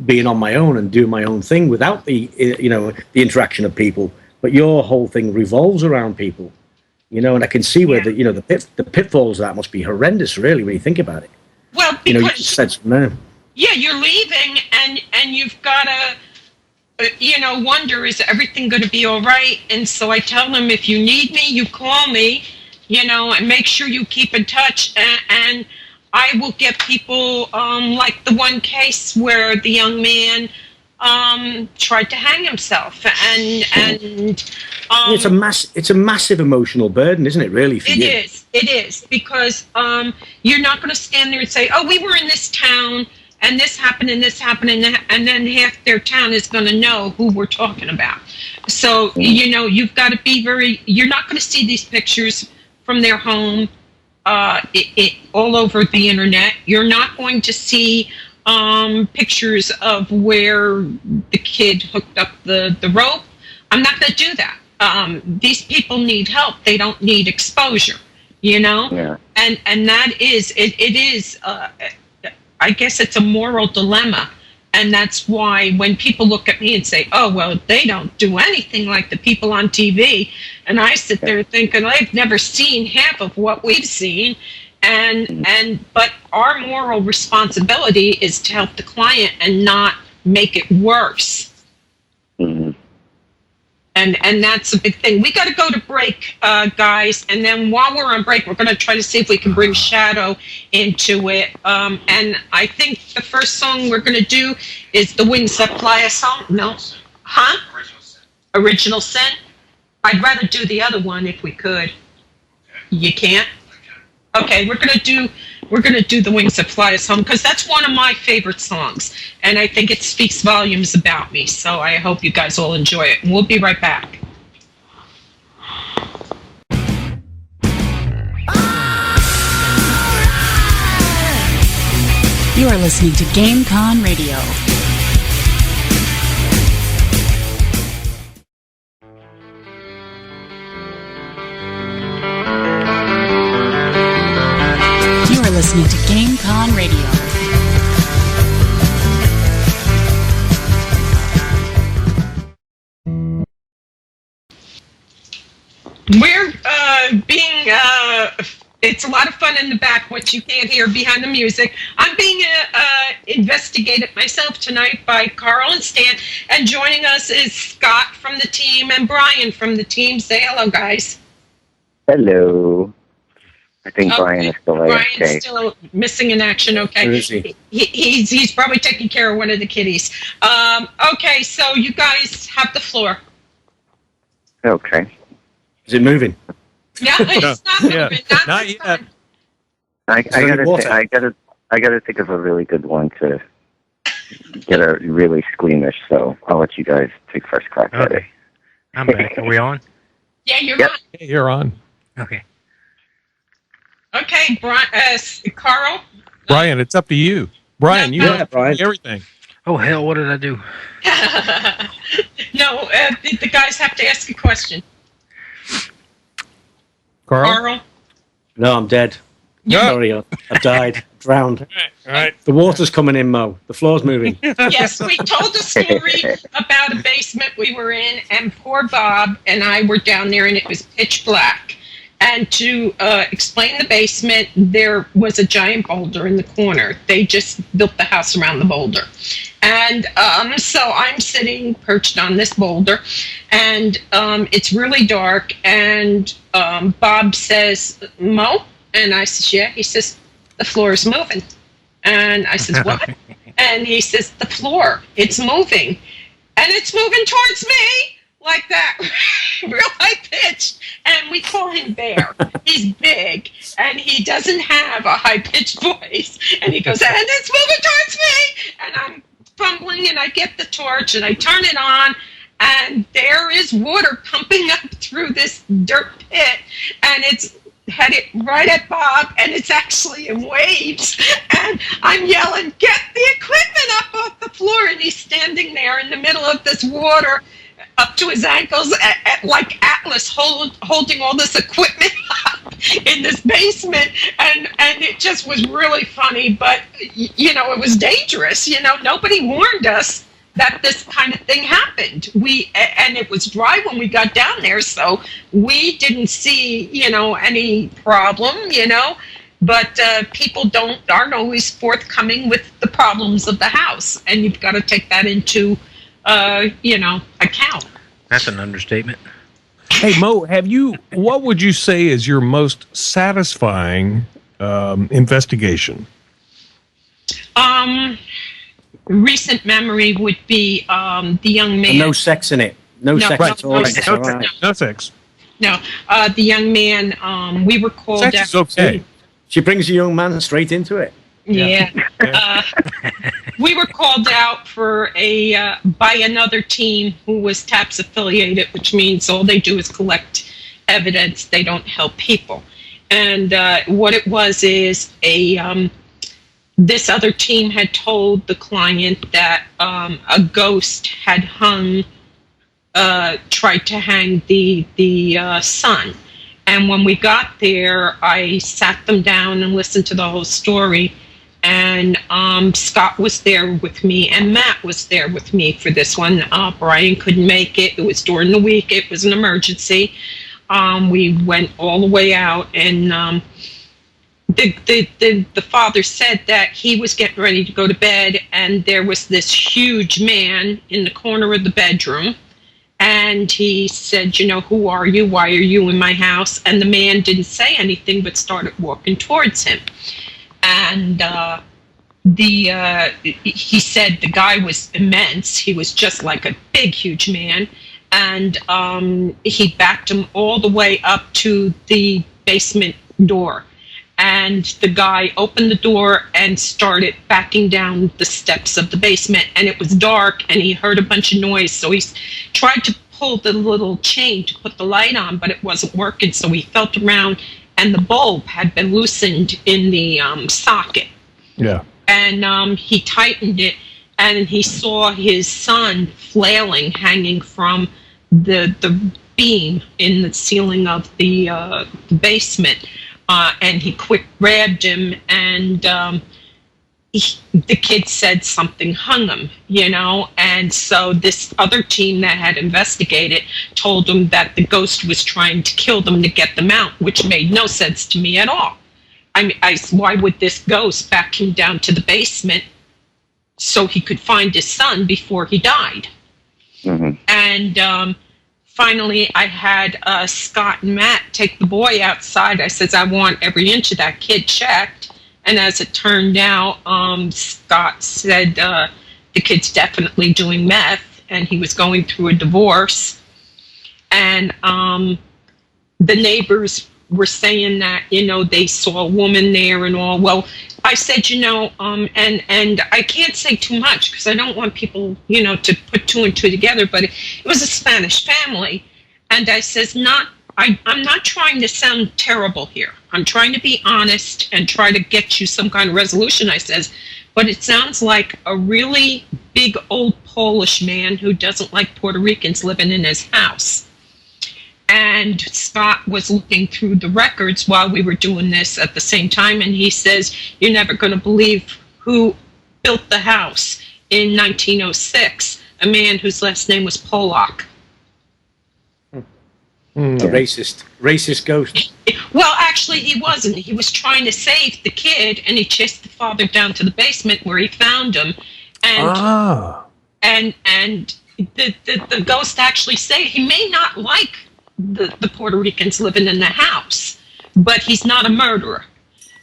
being on my own and doing my own thing without the, you know, the interaction of people. But your whole thing revolves around people, you know, and I can see where you know, the pitfalls of that must be horrendous, really, when you think about it. Well, because, you know, you just said something there. Yeah, you're leaving, and you've got to, you know, wonder, is everything going to be all right? And so I tell them, if you need me, you call me, you know, and make sure you keep in touch. And I will get people, like the one case where the young man tried to hang himself, and it's a massive emotional burden, isn't it? Really, for you. It is because you're not going to stand there and say, "Oh, we were in this town and this happened and this happened," and then half their town is going to know who we're talking about. So you know, you've got to be very. You're not going to see these pictures from their home all over the internet. You're not going to see pictures of where the kid hooked up the rope. I'm not going to do that. These people need help. They don't need exposure, you know? Yeah. And that is, it is, I guess it's a moral dilemma. And that's why when people look at me and say, oh, well, they don't do anything like the people on TV. And I sit there thinking, I've never seen half of what we've seen. But our moral responsibility is to help the client and not make it worse. Mm-hmm. And that's a big thing. We got to go to break, guys. And then while we're on break, we're going to try to see if we can bring Shadow into it. And I think the first song we're going to do is the Wings That Fly Us Home. No? Huh? Original Sin. I'd rather do the other one if we could. You can't? Okay, we're gonna do the Wings That Fly Us Home because that's one of my favorite songs, and I think it speaks volumes about me. So I hope you guys all enjoy it, and we'll be right back. You are listening to GameCon Radio. Listening to GameCon Radio. We're being it's a lot of fun in the back, what you can't hear behind the music. I'm being investigated myself tonight by Karl and Stan, and joining us is Scott from the team and Brian from the team. Say hello, guys. Hello. I think Okay. Brian is still Brian's okay. still missing in action. Okay, Where is he? He's probably taking care of one of the kitties. Okay, so you guys have the floor. Okay. Is it moving? No, it's not moving. Not yet. I gotta water. say, I gotta think of a really good one to get a really squeamish. So I'll let you guys take first crack at it. Okay. I'm back. Are we on? Yeah, you're Yep. on. Hey, you're on. Okay. Okay, Carl. Brian, it's up to you. Brian, you Yeah, have Brian. everything. Oh, hell, what did I do? No, the guys have to ask a question. Carl? Carl. No, I'm dead. Yeah. Sorry, I've died, drowned. All right. The water's coming in, Mo. The floor's moving. Yes, we told the story about a basement we were in, and poor Bob and I were down there, and it was pitch black. And to explain the basement, there was a giant boulder in the corner. They just built the house around the boulder. And so I'm sitting perched on this boulder, and it's really dark. And Bob says, "Mo?" And I says, "Yeah." He says, "The floor is moving." And I says, "What?" And he says, "The floor, it's moving. And it's moving towards me." Like that, real high pitched, and we call him Bear. He's big, and he doesn't have a high pitched voice. And he goes, "And it's moving towards me." And I'm fumbling, and I get the torch, and I turn it on, and there is water pumping up through this dirt pit, and it's headed right at Bob, and it's actually in waves. And I'm yelling, "Get the equipment up off the floor!" And he's standing there in the middle of this water, up to his ankles, like Atlas holding all this equipment up in this basement, and it just was really funny, but it was dangerous. Nobody warned us that this kind of thing happened. And it was dry when we got down there, so we didn't see any problem, but people aren't always forthcoming with the problems of the house, and you've got to take that into account. That's an understatement. Hey, Mo, what would you say is your most satisfying investigation? Recent memory would be the young man. And no sex in it. No sex right. at all. sex. All right. No sex. No, the young man, we were called Sex out. is okay. She brings a young man straight into it. Yeah. We were called out for by another team who was TAPS affiliated, which means all they do is collect evidence. They don't help people. And what it was is this other team had told the client that a ghost had tried to hang the son. And when we got there, I sat them down and listened to the whole story. And Scott was there with me, and Matt was there with me for this one. Brian couldn't make it. It was during the week. It was an emergency. We went all the way out, and the father said that he was getting ready to go to bed, and there was this huge man in the corner of the bedroom. And he said, "Who are you? Why are you in my house?" And the man didn't say anything, but started walking towards him. And he said the guy was immense. He was just like a big, huge man. And he backed him all the way up to the basement door. And the guy opened the door and started backing down the steps of the basement. And it was dark, and he heard a bunch of noise. So he tried to pull the little chain to put the light on, but it wasn't working. So he felt around, and the bulb had been loosened in the socket. Yeah. And he tightened it, and he saw his son flailing, hanging from the beam in the ceiling of the basement. And he quick grabbed him, and the kid said something hung him, and so this other team that had investigated told him that the ghost was trying to kill them to get them out, which made no sense to me at all. I mean, why would this ghost back him down to the basement so he could find his son before he died? Mm-hmm. And finally, I had Scott and Matt take the boy outside. I says, "I want every inch of that kid checked." And as it turned out, Scott said the kid's definitely doing meth, and he was going through a divorce. And the neighbors were saying that, they saw a woman there and all. Well, I said, and I can't say too much because I don't want people, to put two and two together, but it was a Spanish family. And I says, I'm not trying to sound terrible here. I'm trying to be honest and try to get you some kind of resolution, I says, but it sounds like a really big old Polish man who doesn't like Puerto Ricans living in his house. And Scott was looking through the records while we were doing this at the same time, and he says, "You're never going to believe who built the house in 1906, a man whose last name was Polak." A racist ghost. Well, actually, he wasn't. He was trying to save the kid, and he chased the father down to the basement where he found him, and the ghost actually said he may not like the Puerto Ricans living in the house, but he's not a murderer.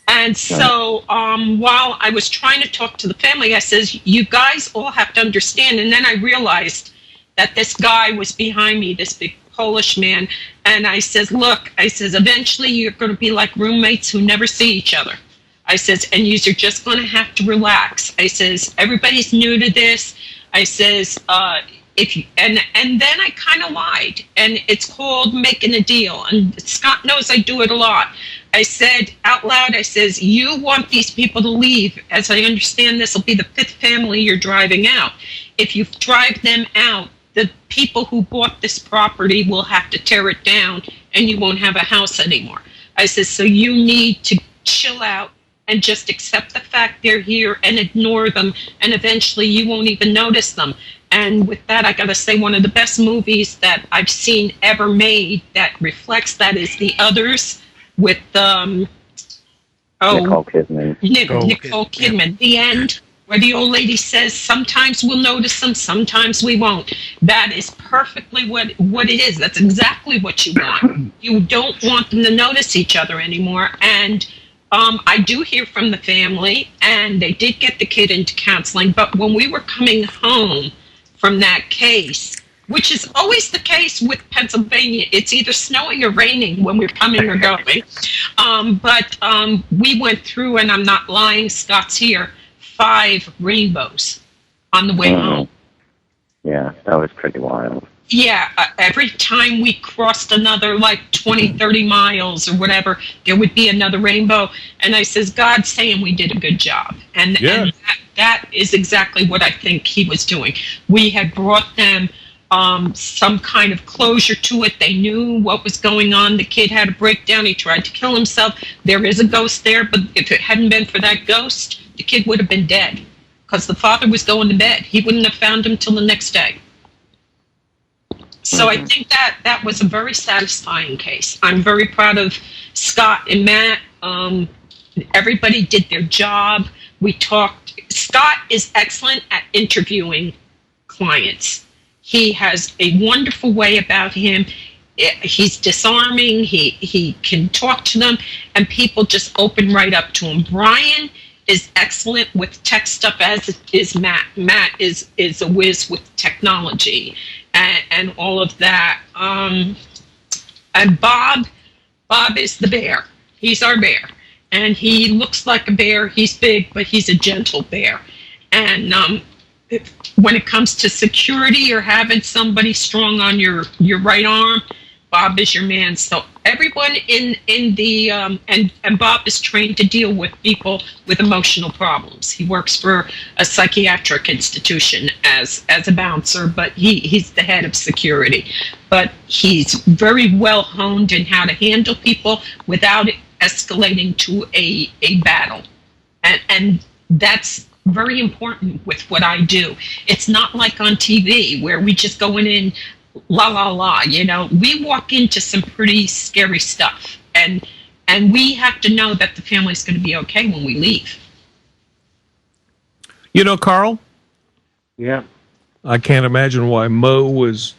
And so while I was trying to talk to the family, I says, you guys all have to understand. And then I realized that this guy was behind me, this big Polish man. And I says, look, I says, eventually you're going to be like roommates who never see each other. I says, and you're just going to have to relax. I says, everybody's new to this. I says, if you, and then I kind of lied, and it's called making a deal. And Scott knows I do it a lot. I said out loud, I says, you want these people to leave. As I understand, this will be the 5th family you're driving out. If you drive them out, the people who bought this property will have to tear it down, and you won't have a house anymore. I says, so you need to chill out and just accept the fact they're here and ignore them, and eventually you won't even notice them. And with that, I got to say, one of the best movies that I've seen ever made that reflects that is The Others with Nicole Kidman. Nicole Kidman. The end, where the old lady says, sometimes we'll notice them, sometimes we won't. That is perfectly what it is. That's exactly what you want. You don't want them to notice each other anymore. And I do hear from the family, and they did get the kid into counseling. But when we were coming home from that case, which is always the case with Pennsylvania, it's either snowing or raining when we're coming or going. But we went through, and I'm not lying, Scott's here, 5 rainbows on the way home. Yeah, that was pretty wild. Yeah, every time we crossed another 20, 30 miles or whatever, there would be another rainbow. And I says, God's saying we did a good job. And that is exactly what I think he was doing. We had brought them some kind of closure to it. They knew what was going on. The kid had a breakdown. He tried to kill himself. There is a ghost there, but if it hadn't been for that ghost, the kid would have been dead because the father was going to bed. He wouldn't have found him till the next day. So I think that was a very satisfying case. I'm very proud of Scott and Matt. Everybody did their job. We talked. Scott is excellent at interviewing clients. He has a wonderful way about him. He's disarming. He can talk to them, and people just open right up to him. Brian is excellent with tech stuff, as is Matt. Matt is a whiz with technology and all of that. And Bob is the bear. He's our bear. And he looks like a bear. He's big, but he's a gentle bear. And when it comes to security or having somebody strong on your right arm, Bob is your man. So everyone in the and Bob is trained to deal with people with emotional problems. He works for a psychiatric institution as a bouncer, but he's the head of security. But he's very well honed in how to handle people without it escalating to a battle. And that's very important with what I do. It's not like on TV where we just go in la la la, we walk into some pretty scary stuff, and we have to know that the family's going to be okay when we leave. Karl? Yeah. I can't imagine why Mo was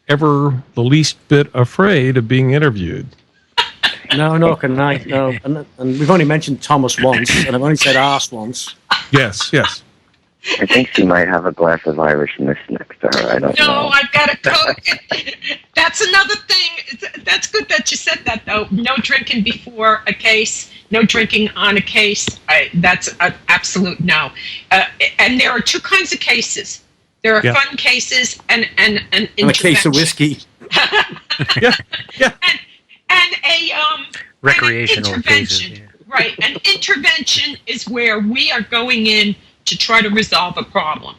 ever the least bit afraid of being interviewed. No, nor can I. No, and we've only mentioned Thomas once, and I've only said arse once. Yes. I think she might have a glass of Irishness next to her. I don't know. No, I've got a Coke. That's another thing. That's good that you said that, though. No drinking before a case. No drinking on a case. That's an absolute no. And there are 2 kinds of cases. There are fun cases and a case of whiskey. Yeah. And a recreational intervention. cases. Yeah. Right. An intervention is where we are going in to try to resolve a problem.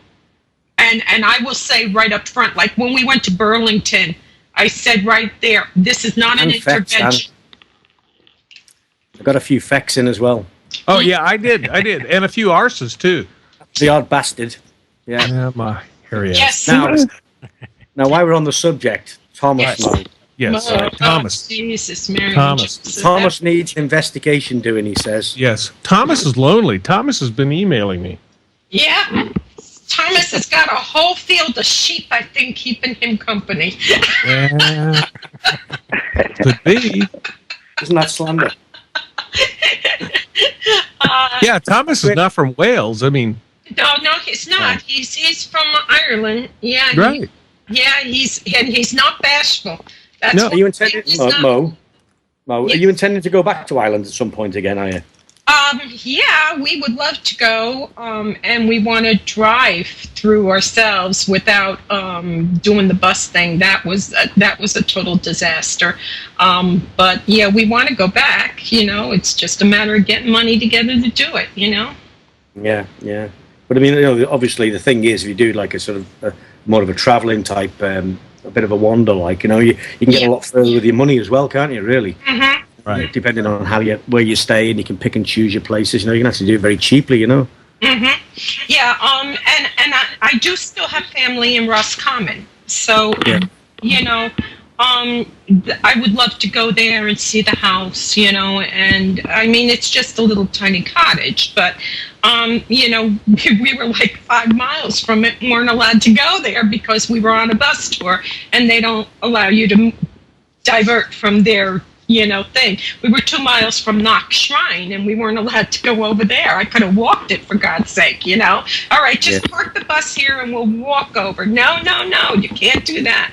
And I will say right up front, like when we went to Burlington, I said right there, this is not an intervention. I got a few facts in as well. Oh, yeah, I did. And a few arses, too. The odd bastard. Yeah. Yeah, my Harriet. Yes. Now, while we're on the subject, Thomas, Yes, Oh, Thomas. Jesus, Mary. Thomas. Jesus. Thomas needs investigation doing, he says. Yes, Thomas is lonely. Thomas has been emailing me. Yeah. Thomas has got a whole field of sheep, I think, keeping him company. Could be. Isn't that slander? Yeah, Thomas is not from Wales. I mean, No, he's not. He's from Ireland. Yeah. right. He's not bashful. That's No. one Are you thing intending, he's not. Mo, Yes. are you intending to go back to Ireland at some point again, are you? Yeah, we would love to go, and we want to drive through ourselves without doing the bus thing. That was a total disaster. But yeah, we want to go back. It's just a matter of getting money together to do it. Yeah. But I mean, obviously the thing is, if you do like a sort of more of a travelling type, a bit of a wander, like, you can get a lot further with your money as well, can't you, really? Mm-hmm. Right. Depending on where you stay, and you can pick and choose your places. You can actually do it very cheaply, Mm-hmm. Yeah. And I do still have family in Roscommon, so Yeah. I would love to go there and see the house, and I mean, it's just a little tiny cottage, but, we were like 5 miles from it and weren't allowed to go there because we were on a bus tour and they don't allow you to divert from their thing. We were 2 miles from Knox Shrine and we weren't allowed to go over there. I could have walked it, for God's sake, All right, just park the bus here and we'll walk over. No, you can't do that.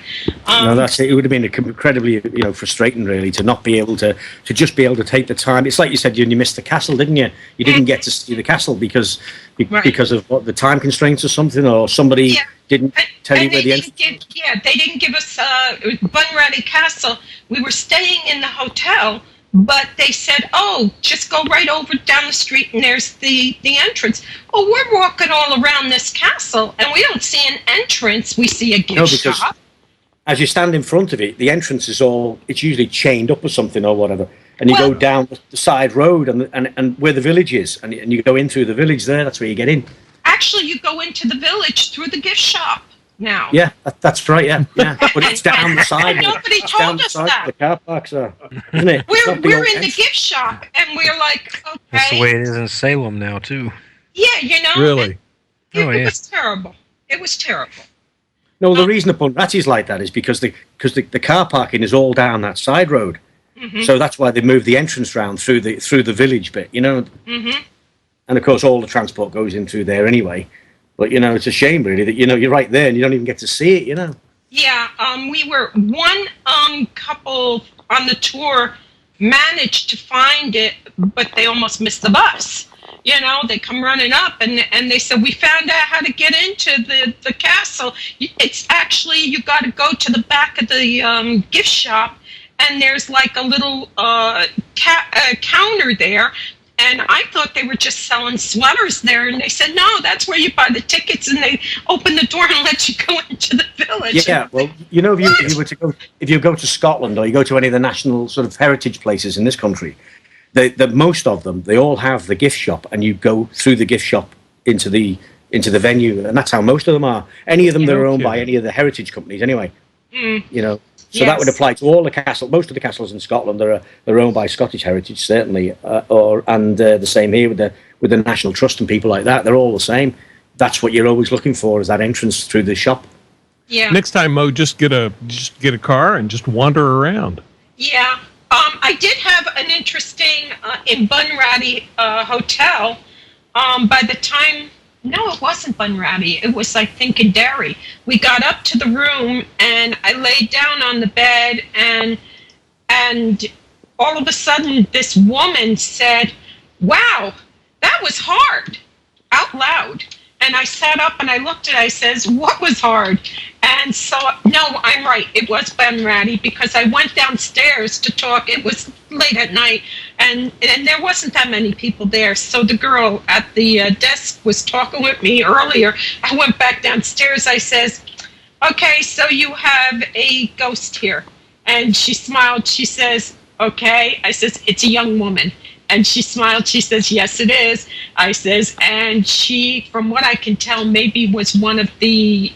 No, that's it. It would have been incredibly, frustrating, really, to not be able to just be able to take the time. It's like you said, you missed the castle, didn't you? You didn't get to see the castle because of what, the time constraints or something, or somebody didn't tell you where the entrance. They didn't give us Bunratty Castle. We were staying in the hotel, but they said, "Oh, just go right over down the street, and there's the entrance." Well, we're walking all around this castle, and we don't see an entrance. We see a gift shop. As you stand in front of it, the entrance is it's usually chained up or something or whatever. And you go down the side road and where the village is. And you go in through the village there. That's where you get in. Actually, you go into the village through the gift shop now. Yeah, that's right, yeah. But it's down the side. Nobody It's told down the us side that. The car parks are, isn't it? We're Not the old in the entrance. gift shop, and we're like, okay. That's the way it is in Salem now, too. Yeah, Really? It yeah. was terrible. It was terrible. No, the reason the Bunratty's like that is because the car parking is all down that side road. Mm-hmm. So that's why they moved the entrance round through the village bit, Mm-hmm. And of course, all the transport goes in through there anyway. But it's a shame really that you're right there and you don't even get to see it. Yeah, we were one couple on the tour managed to find it, but they almost missed the bus. They come running up and they said, "We found out how to get into the castle. It's actually, you got to go to the back of the gift shop, and there's like a little counter there." And I thought they were just selling sweaters there, and they said, "No, that's where you buy the tickets, and they open the door and let you go into the village." Yeah, well, if you go to Scotland or you go to any of the national sort of heritage places in this country, the most of them, they all have the gift shop, and you go through the gift shop into the venue, and that's how most of them are. Any of them that are owned by any of the heritage companies, anyway. So that would apply to all the castles. Most of the castles in Scotland are owned by Scottish Heritage, certainly, and the same here with the National Trust and people like that. They're all the same. That's what you're always looking for, is that entrance through the shop. Yeah. Next time, Mo, just get a car and just wander around. Yeah. I did have an interesting in Bunratty hotel. By the time, no, it wasn't Bunratty. It was, I think, in Derry. We got up to the room and I laid down on the bed and all of a sudden this woman said, "Wow, that was hard," out loud. And I sat up and I looked at it. I says, "What was hard?" And so, no, I'm right. It was Bunratty, because I went downstairs to talk. It was late at night, and there wasn't that many people there. So the girl at the desk was talking with me earlier. I went back downstairs. I says, "Okay, so you have a ghost here." And she smiled. She says, "Okay." I says, "It's a young woman." And she smiled. She says, "Yes, it is." I says, and she, from what I can tell, maybe was one of the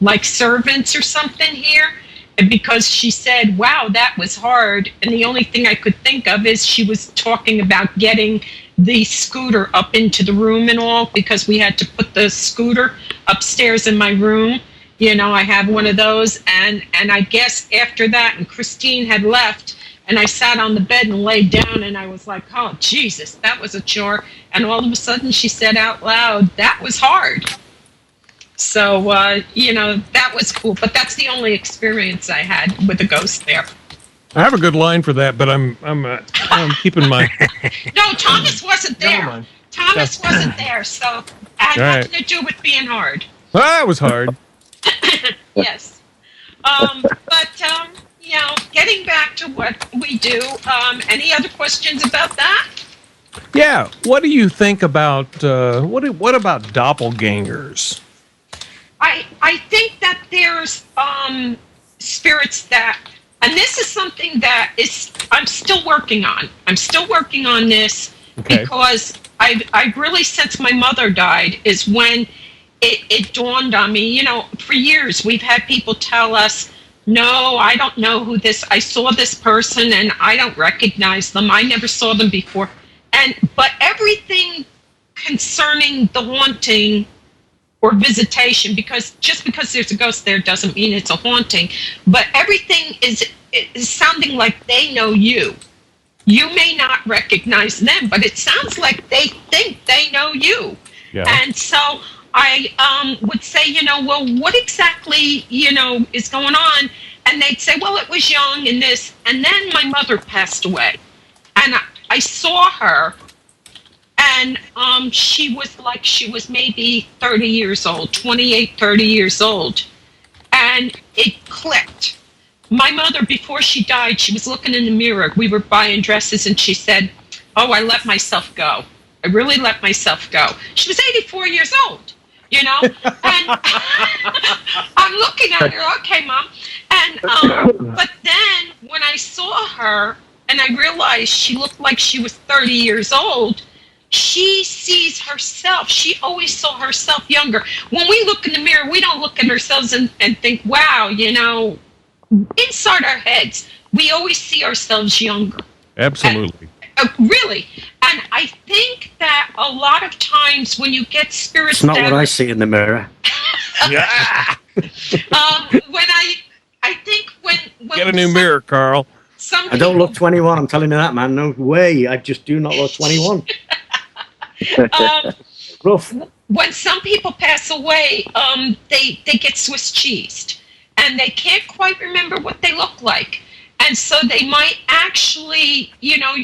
like servants or something here. And because she said, wow, that was hard. And the only thing I could think of is she was talking about getting the scooter up into the room and all, because we had to put the scooter upstairs in my room. You know, I have one of those. And I guess after that, and Christine had left, and I sat on the bed and laid down, and I was like, oh, Jesus, that was a chore. And all of a sudden she said out loud, that was hard. So, you know, that was cool. But that's the only experience I had with a ghost there. I have a good line for that, but I'm keeping my. No, Thomas wasn't Never there. mind. Thomas wasn't there, so it had nothing to do with being hard. That was hard. Yes. You know, getting back to what we do, any other questions about that? Yeah. What do you think about what about doppelgangers? I think that there's spirits that, and this is something that I'm still working on. I'm still working on this because I really, since my mother died, is when it dawned on me. You know, for years we've had people tell us, no, I don't know who this, I saw this person and I don't recognize them. I never saw them before. But everything concerning the haunting or visitation, because just because there's a ghost there doesn't mean it's a haunting, but everything is sounding like they know you. You may not recognize them, but it sounds like they think they know you. Yeah. And so I would say, you know, well, what exactly, you know, is going on? And they'd say, well, it was young and this. And then my mother passed away. And I saw her, and she was maybe 30 years old, 28, 30 years old. And it clicked. My mother, before she died, she was looking in the mirror. We were buying dresses, and she said, oh, I let myself go. I really let myself go. She was 84 years old, you know? And I'm looking at her, okay, Mom. And but then when I saw her, and I realized she looked like she was 30 years old, she sees herself. She always saw herself younger. When we look in the mirror, we don't look at ourselves and think, wow, you know, inside our heads, we always see ourselves younger. Absolutely. Really. And I think that a lot of times when you get spirits, it's not what I see in the mirror. Yeah. I think when get a new mirror, Carl. I don't look 21. I'm telling you that, man. No way. I just do not look 21. Rough. When some people pass away, they get Swiss cheesed, and they can't quite remember what they look like, and so they might actually, you know,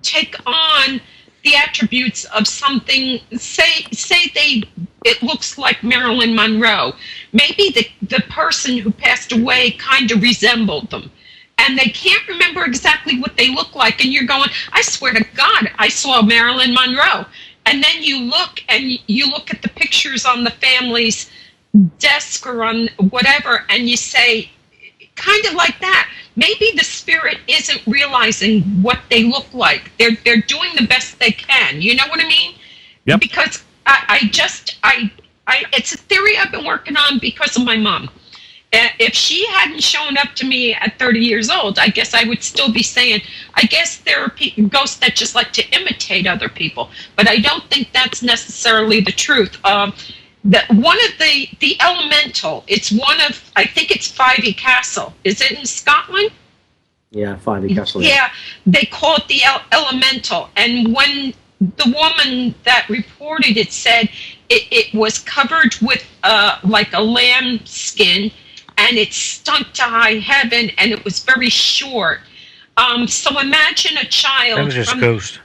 take on the attributes of something. Say it looks like Marilyn Monroe. Maybe the person who passed away kind of resembled them. And they can't remember exactly what they look like. And you're going, I swear to God, I saw Marilyn Monroe. And then you look at the pictures on the family's desk or on whatever, and you say, kind of like that. Maybe the spirit isn't realizing what they look like. They're doing the best they can. You know what I mean? Yep. Because it's a theory I've been working on because of my mom. If she hadn't shown up to me at 30 years old, I guess I would still be saying, I guess there are ghosts that just like to imitate other people. But I don't think that's necessarily the truth. One of the elemental, it's one of, I think it's Fyvie Castle. Is it in Scotland? Yeah, Fyvie Castle. Yeah, they call it the elemental. And when the woman that reported it said it was covered with like a lamb skin, and it stunk to high heaven, and it was very short. So imagine a child. That was just ghost.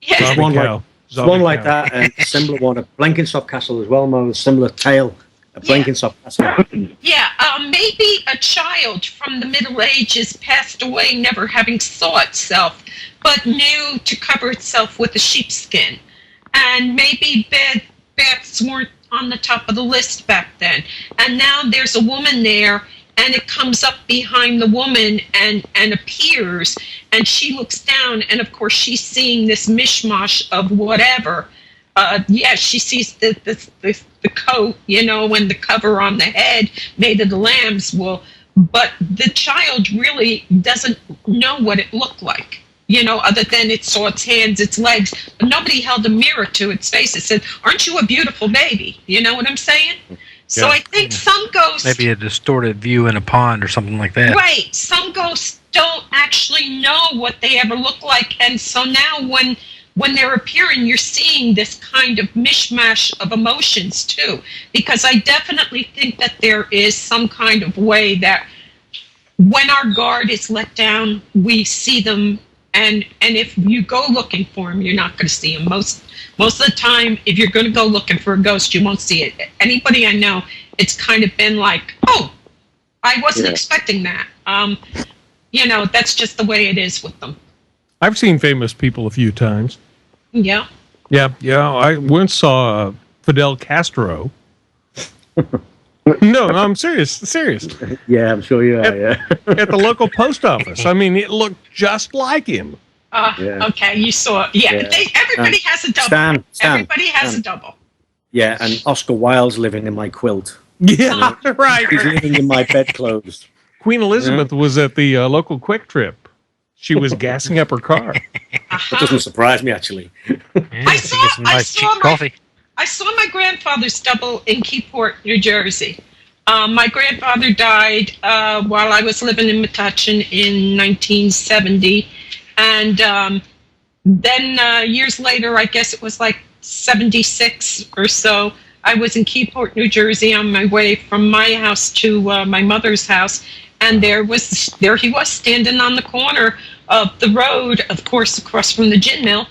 Yeah. There's one like that, and a similar one at Blenkinsop Castle as well, known as similar tale at Blenkinsop Castle. Yeah, maybe a child from the Middle Ages passed away never having saw itself, but knew to cover itself with a sheepskin. And maybe baths weren't on the top of the list back then. And now there's a woman there, and it comes up behind the woman and appears, and she looks down, and of course she's seeing this mishmash of whatever. She sees the coat, you know, and the cover on the head made of the lambs. Well, but the child really doesn't know what it looked like, other than it saw its hands, its legs. But nobody held a mirror to its face and said, "Aren't you a beautiful baby?" You know what I'm saying? So I think some ghosts... Maybe a distorted view in a pond or something like that. Right. Some ghosts don't actually know what they ever look like. And so now when they're appearing, you're seeing this kind of mishmash of emotions too. Because I definitely think that there is some kind of way that when our guard is let down, we see them. And if you go looking for them, you're not going to see them. Most of the time, if you're going to go looking for a ghost, you won't see it. Anybody I know, it's kind of been like, oh, I wasn't expecting that. That's just the way it is with them. I've seen famous people a few times. Yeah. Yeah. I once saw Fidel Castro. No, I'm serious. Yeah, I'm sure you are, At the local post office. I mean, it looked just like him. Okay, you saw. Yeah. Everybody has a double. Stan, Everybody has a double. Yeah, and Oscar Wilde's living in my quilt. Yeah, right. He's living in my bedclothes. Queen Elizabeth was at the local Quick Trip. She was gassing up her car. That doesn't surprise me, actually. I saw my grandfather's double in Keyport, New Jersey. My grandfather died while I was living in Metuchen in 1970. And then years later, I guess it was like 76 or so, I was in Keyport, New Jersey on my way from my house to my mother's house. And there he was standing on the corner of the road, of course, across from the gin mill.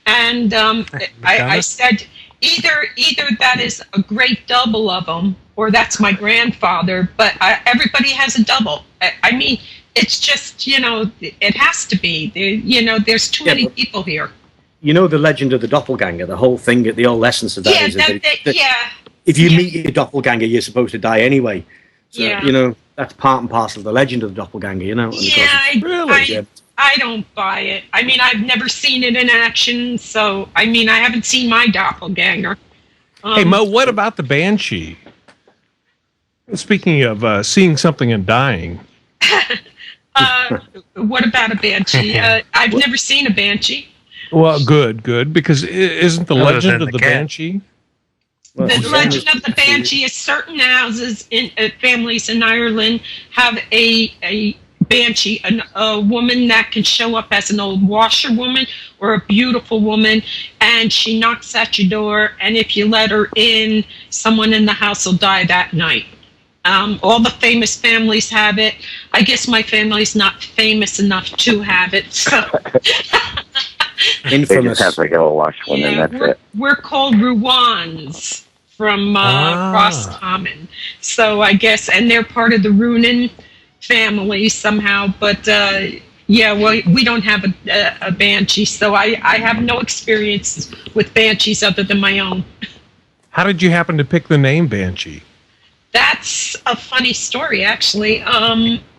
And I said, either that is a great double of him, or that's my grandfather. But everybody has a double. I mean, it's just, it has to be. There's too many people here. You know the legend of the doppelganger, the whole thing, the whole essence of that is that if you meet your doppelganger, you're supposed to die anyway. So, that's part and parcel of the legend of the doppelganger, I don't buy it. I mean, I've never seen it in action, so, I haven't seen my doppelganger. Hey, Mo, what about the Banshee? Speaking of seeing something and dying. What about a Banshee? I've never seen a Banshee. Well, good, because isn't the legend of the Banshee? The legend of the Banshee is certain houses in families in Ireland have a Banshee, a woman that can show up as an old washerwoman or a beautiful woman, and she knocks at your door, and if you let her in, someone in the house will die that night. All the famous families have it. I guess my family's not famous enough to have it, so... Infamous. They just have regular washwomen, that's it. We're called Ruans from Roscommon. So I guess, and they're part of the Runan family somehow, but we don't have a Banshee, so I have no experience with Banshees other than my own. How did you happen to pick the name Banshee? That's a funny story, actually. I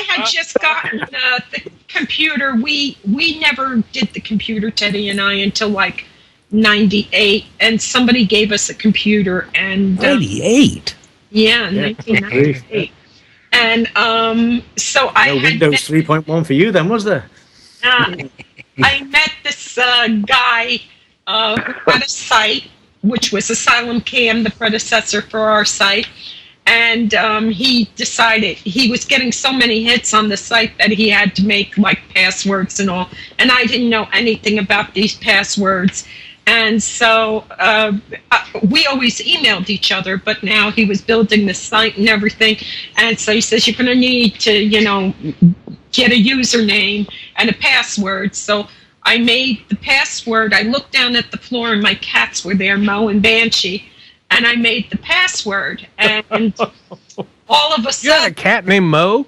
had just gotten the computer. We never did the computer, Teddy and I, until like 98, and somebody gave us a computer. And 98? Yeah, 1998. And so I had Windows 3.1 for you then, was there? I met this guy who had a site, which was Asylum Cam, the predecessor for our site. And he decided he was getting so many hits on the site that he had to make like passwords and all. And I didn't know anything about these passwords. And so we always emailed each other, but now he was building the site and everything. And so he says, you're going to need to, get a username and a password. So I made the password. I looked down at the floor and my cats were there, Mo and Banshee. And I made the password, and all of a sudden... You had a cat named Mo?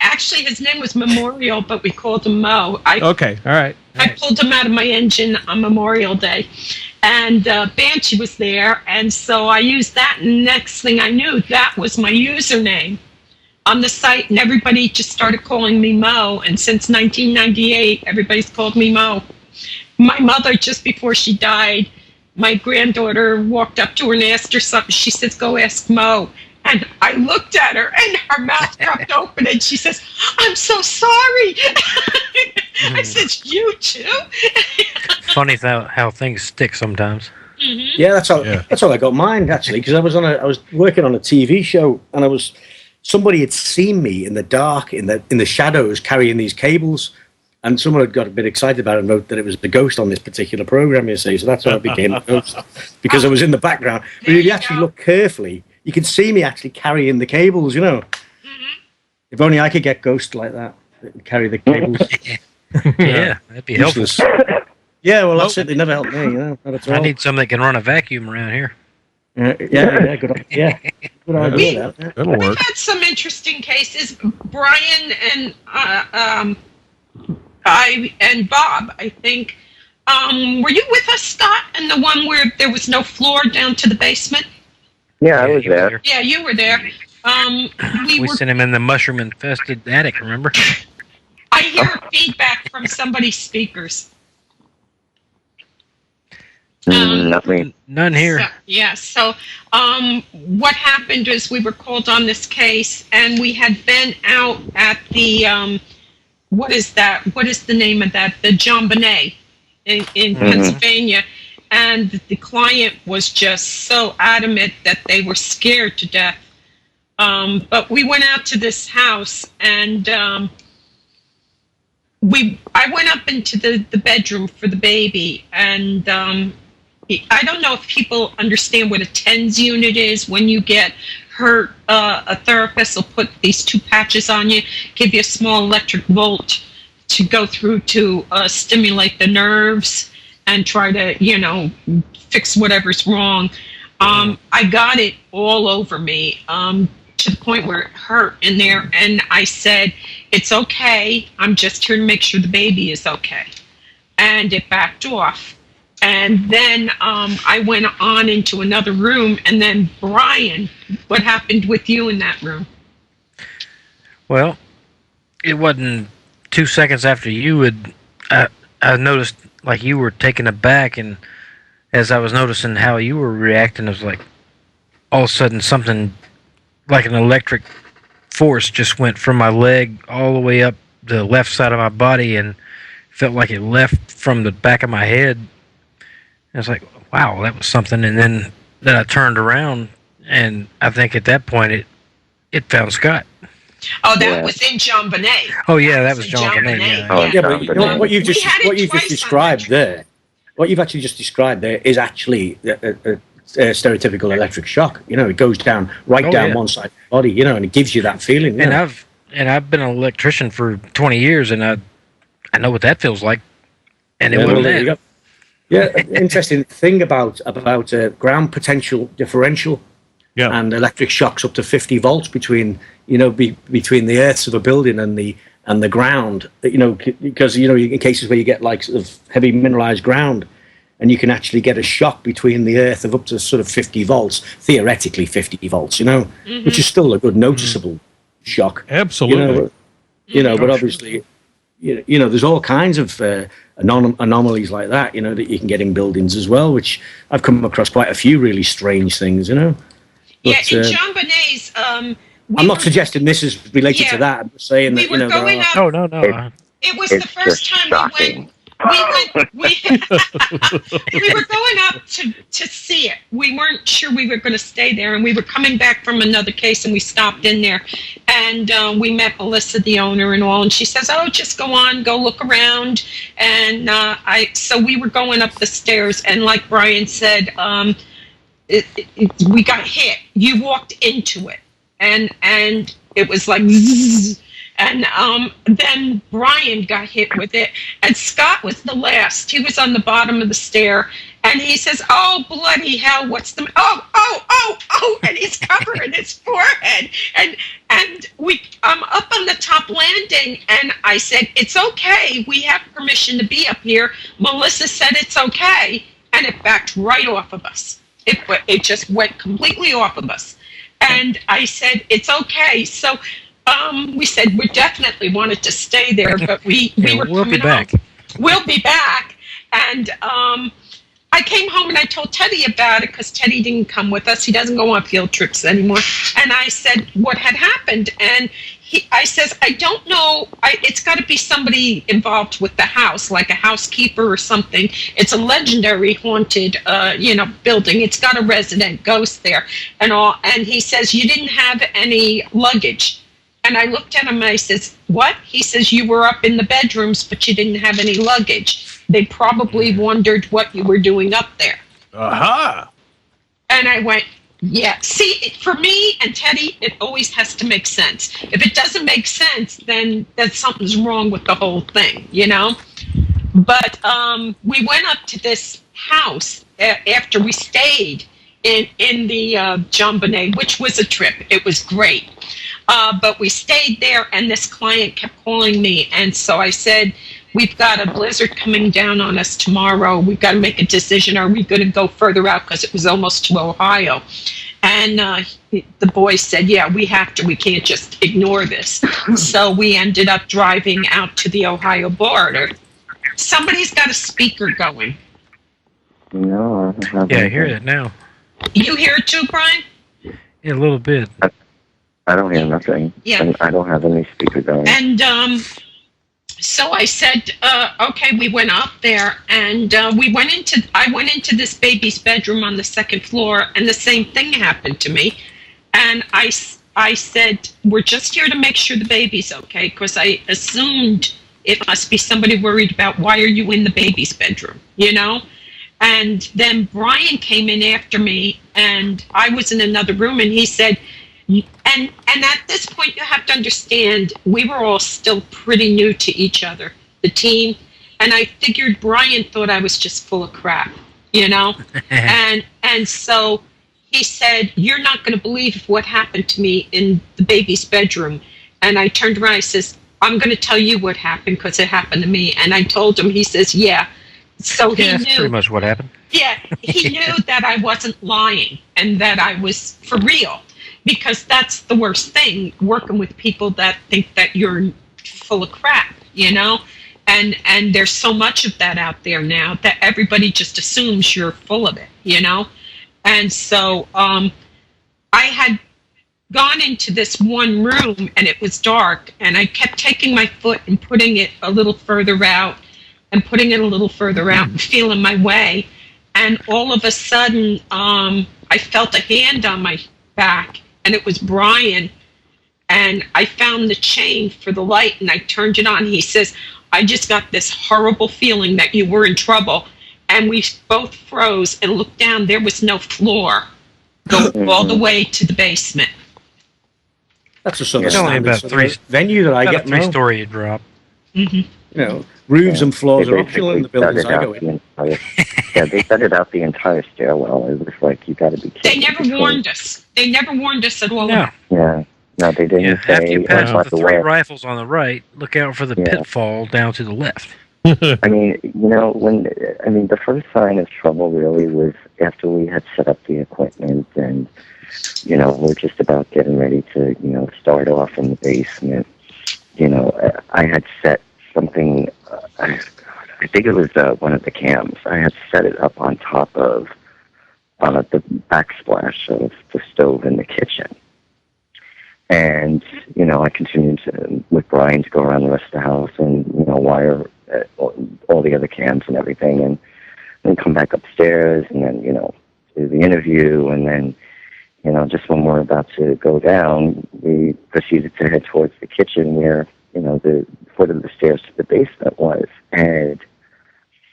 Actually, his name was Memorial, but we called him Mo. Okay, all right. I pulled him out of my engine on Memorial Day, and Banshee was there, and so I used that, and next thing I knew, that was my username on the site, and everybody just started calling me Mo, and since 1998, everybody's called me Mo. My mother, just before she died, my granddaughter walked up to her and asked her something. She says, "Go ask Mo." And I looked at her, and her mouth dropped open, and she says, "I'm so sorry." I said, "You too?" Funny how things stick sometimes. Yeah, that's how I got mine, actually, because I was working on a TV show, and somebody had seen me in the dark, in the shadows, carrying these cables, and someone had got a bit excited about it and wrote that it was the ghost on this particular program, you see. So that's how I became a ghost, because I was in the background. But if you actually look carefully, you can see me actually carrying the cables, you know. If only I could get ghosts like that carry the cables. Yeah, that'd be helpful. Yeah, well, that's it. They never helped me, you know. Not at all. I need something that can run a vacuum around here. Yeah, good idea. That'll We've work. had some interesting cases. Brian and I and Bob, I think. Were you with us, Scott, in the one where there was no floor down to the basement? Yeah, I was you were there. Yeah, you were there. We sent him in the mushroom-infested attic, remember? I hear feedback from somebody's speakers. Nothing. None here. So what happened is we were called on this case, and we had been out at the, what is that? What is the name of that? The John Bonet in Pennsylvania. And the client was just so adamant that they were scared to death. But we went out to this house, and I went up into the bedroom for the baby, and I don't know if people understand what a TENS unit is. When you get hurt, a therapist will put these two patches on you, give you a small electric volt to go through to stimulate the nerves and try to, fix whatever's wrong. I got it all over me to the point where it hurt in there. And I said, "It's okay. I'm just here to make sure the baby is okay." And it backed off. And then I went on into another room. And then, Brian, what happened with you in that room? Well, it wasn't 2 seconds after you had, I noticed like you were taken aback, and as I was noticing how you were reacting, it was like all of a sudden something like an electric force just went from my leg all the way up the left side of my body, and felt like it left from the back of my head. I was like, wow, that was something. And then I turned around, and I think at that point it found Scott. Oh, that was in John Bonet. Oh yeah, that was in John Bonet. Bonet. Yeah. Yeah, but you know, what you've just twice described on there, what you've actually just described there is actually a stereotypical electric shock. You know, it goes down down one side of the body. You know, and it gives you that feeling. You know? I've been an electrician for 20 years, and I know what that feels like. And it wasn't there you that. go. Yeah, interesting thing about ground potential differential and electric shocks up to 50 volts between between the earths of a building and the ground. Because in cases where you get like sort of heavy mineralized ground, and you can actually get a shock between the earth of up to sort of 50 volts, theoretically 50 volts. Which is still a good noticeable shock. Absolutely. But obviously. There's all kinds of anomalies like that, that you can get in buildings as well, which I've come across quite a few really strange things, But, in John Bonet's, I'm not suggesting this is related to that. I'm just saying that, there are... Oh, no. It was the first time we were going up to see it. We weren't sure we were going to stay there, and we were coming back from another case, and we stopped in there, and we met Melissa, the owner, and all, and she says, "Oh, just go look around." And so we were going up the stairs, and like Brian said, we got hit. You walked into it, and it was like zzz. And then Brian got hit with it, and Scott was the last. He was on the bottom of the stair, and he says, "Oh, bloody hell, what's the... Oh," and he's covering his forehead. And I'm up on the top landing, and I said, "It's okay. We have permission to be up here." Melissa said it's okay, and it backed right off of us. It just went completely off of us. And I said, "It's okay." So... we said we definitely wanted to stay there, but we'll be back. We'll be back. And I came home and I told Teddy about it because Teddy didn't come with us. He doesn't go on field trips anymore. And I said what had happened. And I says, I don't know. It's got to be somebody involved with the house, like a housekeeper or something. It's a legendary haunted, building. It's got a resident ghost there and all. And he says, you didn't have any luggage. And I looked at him and I says, what? He says, you were up in the bedrooms, but you didn't have any luggage. They probably wondered what you were doing up there. Aha! And I went, yeah. See, for me and Teddy, it always has to make sense. If it doesn't make sense, then something's wrong with the whole thing, you know? But we went up to this house after we stayed in the John Bonet, which was a trip. It was great. But we stayed there, and this client kept calling me. And so I said, we've got a blizzard coming down on us tomorrow. We've got to make a decision. Are we going to go further out? Because it was almost to Ohio. And the boys said, yeah, we have to. We can't just ignore this. So we ended up driving out to the Ohio border. Somebody's got a speaker going. No, I don't have Yeah, I anything. hear it now. You hear it too, Brian? Yeah, a little bit. I don't hear nothing. Yeah. And I don't have any speaker going. And so I said, okay, we went up there, and I went into this baby's bedroom on the second floor, and the same thing happened to me. And I said, we're just here to make sure the baby's okay, because I assumed it must be somebody worried about why are you in the baby's bedroom, you know? And then Brian came in after me, and I was in another room, and he said, and at this point, you have to understand, we were all still pretty new to each other, the team, and I figured Brian thought I was just full of crap, you know? and so he said, you're not going to believe what happened to me in the baby's bedroom. And I turned around, I says, I'm going to tell you what happened because it happened to me. And I told him, he says, yeah. So he That's knew. pretty much what happened. Yeah, he knew that I wasn't lying and that I was for real, because that's the worst thing, working with people that think that you're full of crap, you know? And there's so much of that out there now that everybody just assumes you're full of it, you know? And so I had gone into this one room, and it was dark, and I kept taking my foot and putting it a little further out and putting it a little further out and feeling my way. And all of a sudden, I felt a hand on my back, and it was Brian. And I found the chain for the light, and I turned it on. He says, I just got this horrible feeling that you were in trouble. And we both froze and looked down. There was no floor. Go all the way to the basement. That's a sort of It's only standard about sort three- of venue that I About get a now. three-story drop. Mm-hmm. You know, roofs and floors They are optional in the buildings basically I go gutted in. out the entire- yeah, they gutted out the entire stairwell. It was like, you got to be They kidding. never warned us. They never warned us at all. No. Yeah. No, they didn't Yeah, say. after you pass by the the three way, rifles on the right, look out for the Yeah. pitfall down to the left. I mean, the first sign of trouble really was after we had set up the equipment and, we're just about getting ready to, start off in the basement. I had set something, I think it was one of the cams. I had set it up on top of the backsplash of the stove in the kitchen. And, I continued with Brian to go around the rest of the house and, wire all the other cams and everything, and then come back upstairs and then, do the interview. And then, just when we're about to go down, we proceeded to head towards the kitchen where, the foot of the stairs to the basement was. And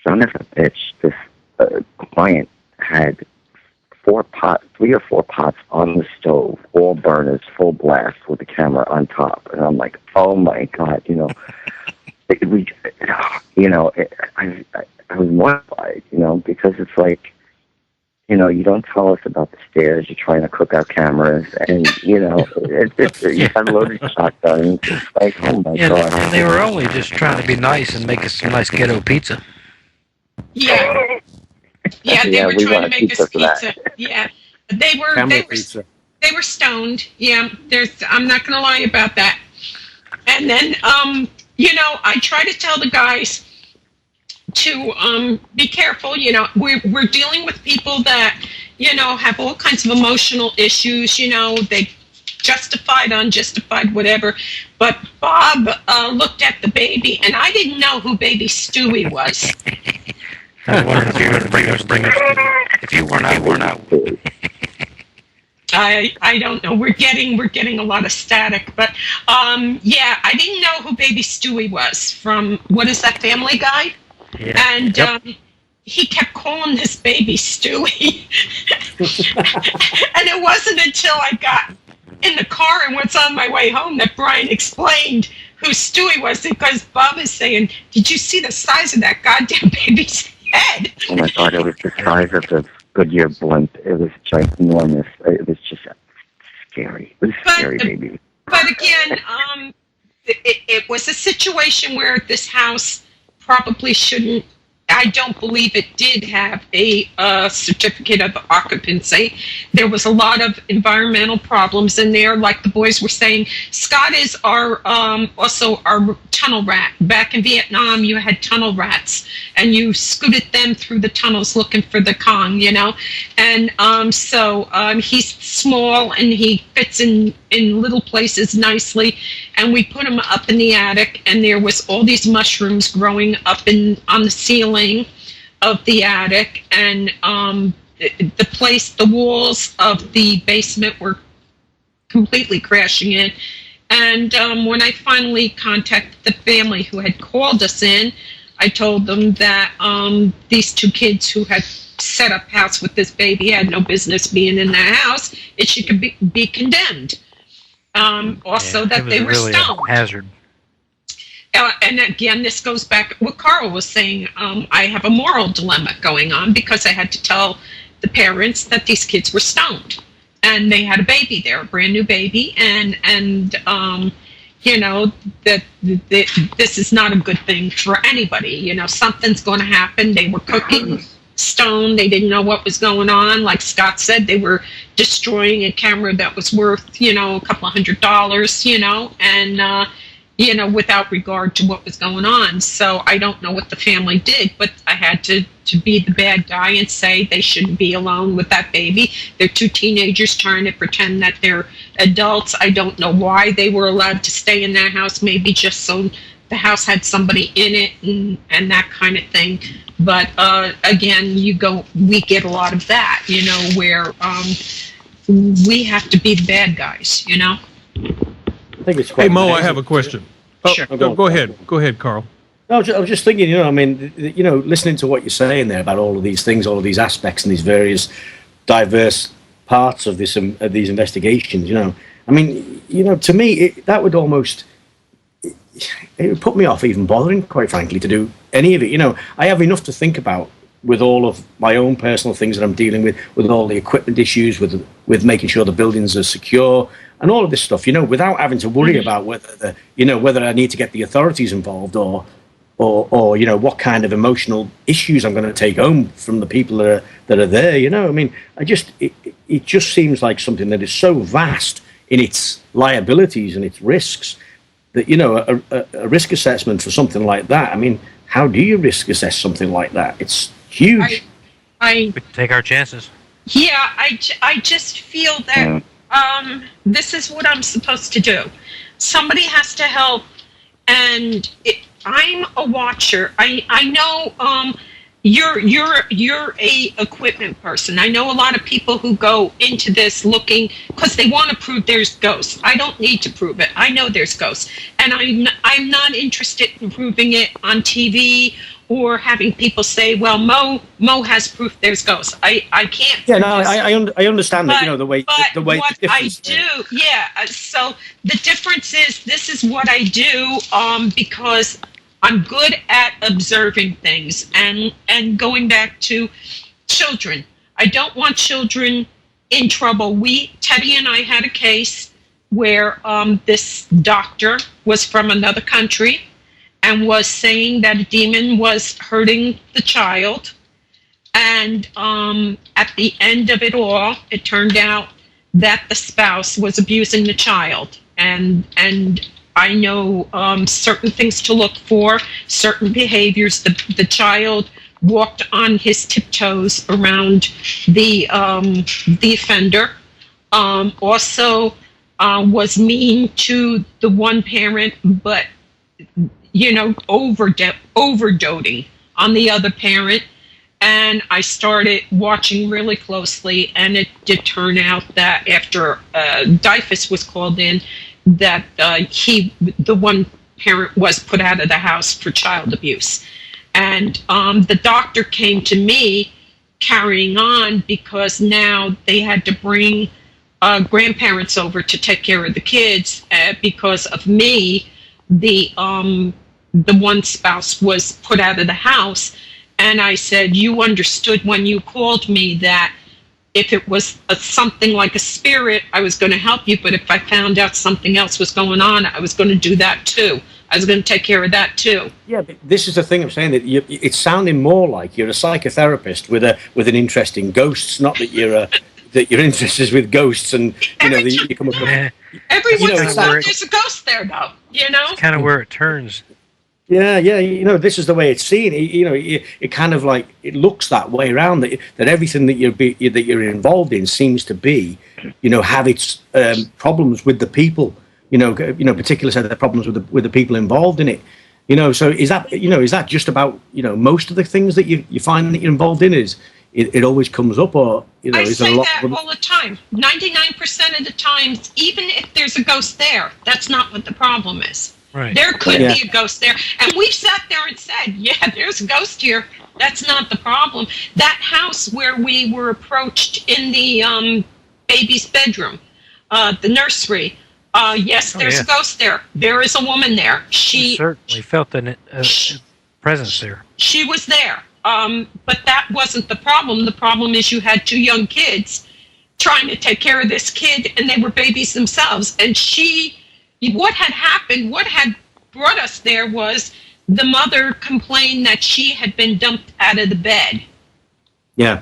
son of a bitch, this client had 3 or 4 pots on the stove, all burners, full blast with the camera on top. And I'm like, oh my God, I was mortified, because it's like, you don't tell us about the stairs. You're trying to cook our cameras, and you have loaded shotguns. It's like, oh my Yeah, God. and they were only just trying to be nice and make us some nice ghetto pizza. Yeah. Yeah, they Yeah, were we trying to want make us pizza for that. pizza. Yeah. They were Camera pizza. they were stoned. Yeah, I'm not going to lie about that. And then I try to tell the guys to be careful. You know, we're dealing with people that, you know, have all kinds of emotional issues. You know, they justified, unjustified, whatever. But Bob looked at the baby, and I didn't know who baby Stewie was. I wonder if you're going to bring us if you were not. I don't know. We're getting a lot of static, but yeah, I didn't know who baby Stewie was from, what is that, Family Guy? Yeah. And he kept calling this baby Stewie. And it wasn't until I got in the car and was on my way home that Brian explained who Stewie was, because Bob is saying, did you see the size of that goddamn baby's head? Oh my God, it was the size of the Goodyear blimp. It was ginormous. It was just scary. It was scary, baby. But again, it was a situation where this house probably shouldn't. I don't believe it did have a certificate of occupancy. There was a lot of environmental problems in there, like the boys were saying. Scott is also our tunnel rat. Back in Vietnam, you had tunnel rats, and you scooted them through the tunnels looking for the Kong, you know. And so he's small, and he fits in little places nicely. And we put him up in the attic, and there was all these mushrooms growing up on the ceiling of the attic, and the walls of the basement were completely crashing in. And when I finally contacted the family who had called us in, I told them that these two kids who had set up house with this baby had no business being in the house. It should be condemned. Also, that they were really stoned. A hazard. And again, this goes back what Karl was saying. I have a moral dilemma going on because I had to tell the parents that these kids were stoned, and they had a baby there, a brand new baby, and you know that this is not a good thing for anybody. You know, something's going to happen. They were cooking stoned. They didn't know what was going on. Like Scott said, they were destroying a camera that was worth, you know, a couple of $100, you know, and you know, without regard to what was going on. So I don't know what the family did, but I had to be the bad guy and say they shouldn't be alone with that baby. They're two teenagers trying to pretend that they're adults. I don't know why they were allowed to stay in that house, maybe just so the house had somebody in it and that kind of thing. But again, we get a lot of that, you know, where we have to be the bad guys, you know? I think it's quite Hey, Mo, I amazing. have a question. Oh, Sure. Go ahead. Go ahead, Karl. I was just thinking, you know, I mean, you know, listening to what you're saying there about all of these things, all of these aspects and these various diverse parts of these investigations, you know, I mean, you know, to me, that would almost, it would put me off even bothering, quite frankly, to do any of it. You know, I have enough to think about with all of my own personal things that I'm dealing with all the equipment issues, with making sure the buildings are secure and all of this stuff, you know, without having to worry about whether I need to get the authorities involved or you know, what kind of emotional issues I'm going to take home from the people that are there. You know, I mean, it just seems like something that is so vast in its liabilities and its risks that, you know, a risk assessment for something like that. I mean, how do you risk assess something like that? It's huge. We take our chances. Yeah, I just feel that this is what I'm supposed to do. Somebody has to help, and I'm a watcher. I know you're a equipment person. I know a lot of people who go into this looking because they want to prove there's ghosts. I don't need to prove it. I know there's ghosts, and I'm not interested in proving it on TV or having people say, "Well, Mo has proof there's ghosts." I can't. Yeah, no, I understand that. You know, the way what I do, yeah. So the difference is, this is what I do because I'm good at observing things and going back to children. I don't want children in trouble. Teddy and I had a case where this doctor was from another country and was saying that a demon was hurting the child. And at the end of it all, it turned out that the spouse was abusing the child. And I know certain things to look for, certain behaviors. The child walked on his tiptoes around the offender. Also was mean to the one parent, but overdoting on the other parent. And I started watching really closely, and it did turn out that after DIFUS was called in, that the one parent was put out of the house for child abuse. And the doctor came to me carrying on because now they had to bring grandparents over to take care of the kids because of me. The one spouse was put out of the house. And I said, you understood when you called me that if it was something like a spirit, I was going to help you. But if I found out something else was going on, I was going to do that too. I was going to take care of that too. Yeah, but this is the thing I'm saying, that it's sounding more like you're a psychotherapist with an interest in ghosts, not that you're interested with ghosts, and you come across. Every once in a while, there's a ghost there, though. It's kind of where it turns. Yeah, this is the way it's seen. It kind of like, it looks that way around, that everything that you're involved in seems to be, have its problems with the people. Particularly said the problems with the people involved in it. So is that just about most of the things that you find that you're involved in? It always comes up, or I is say there a lot that all the time. 99% of the times, even if there's a ghost there, that's not what the problem is. Right. There could be a ghost there, and we've sat there and said, "Yeah, there's a ghost here." That's not the problem. That house where we were approached in the baby's bedroom, the nursery. Yes, there's a ghost there. There is a woman there. She certainly felt a presence there. She was there. But that wasn't the problem. The problem is you had two young kids trying to take care of this kid, and they were babies themselves. And what had happened, what had brought us there was the mother complained that she had been dumped out of the bed. Yeah.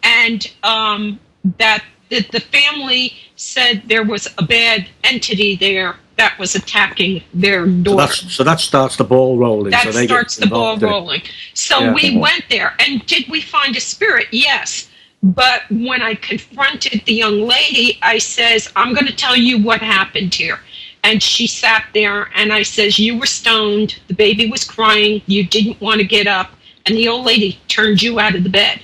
And that the family said there was a bad entity there that was attacking their daughter. So that starts the ball rolling. That starts the ball rolling. So we went there, and did we find a spirit? Yes. But when I confronted the young lady, I says, I'm going to tell you what happened here. And she sat there, and I says, you were stoned, the baby was crying, you didn't want to get up, and the old lady turned you out of the bed.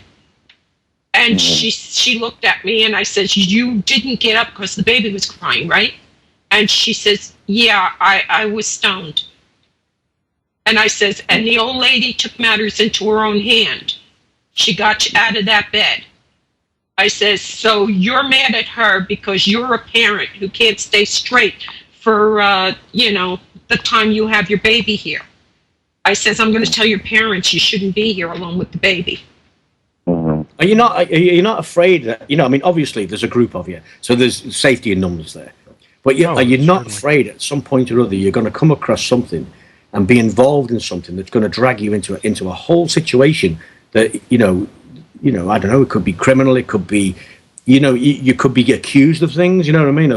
And she looked at me, and I says, you didn't get up because the baby was crying, right? And she says, yeah, I was stoned. And I says, and the old lady took matters into her own hand. She got you out of that bed. I says, so you're mad at her because you're a parent who can't stay straight for, the time you have your baby here. I says, I'm going to tell your parents you shouldn't be here alone with the baby. Are you not afraid that, obviously there's a group of you, so there's safety in numbers there. But are you not afraid at some point or other you're going to come across something and be involved in something that's going to drag you into a whole situation that, I don't know, it could be criminal, it could be, you could be accused of things, you know what I mean?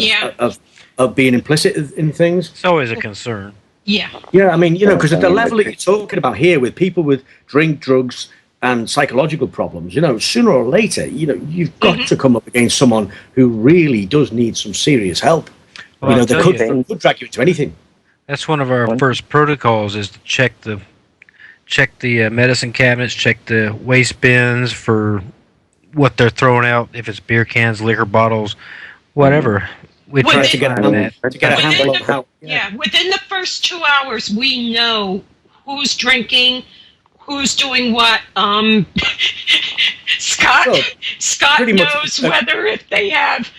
Of being implicit in things. It's always a concern. Yeah. Yeah, because at the level that you're talking about here with people with drink, drugs, and psychological problems, sooner or later, you've got to come up against someone who really does need some serious help. Well, they could drag you into anything. That's one of our first protocols, is to check the medicine cabinets, check the waste bins for what they're throwing out, if it's beer cans, liquor bottles, whatever. We try to get a handle on how. Yeah, within the first 2 hours, we know who's drinking, who's doing what. Scott knows whether if they have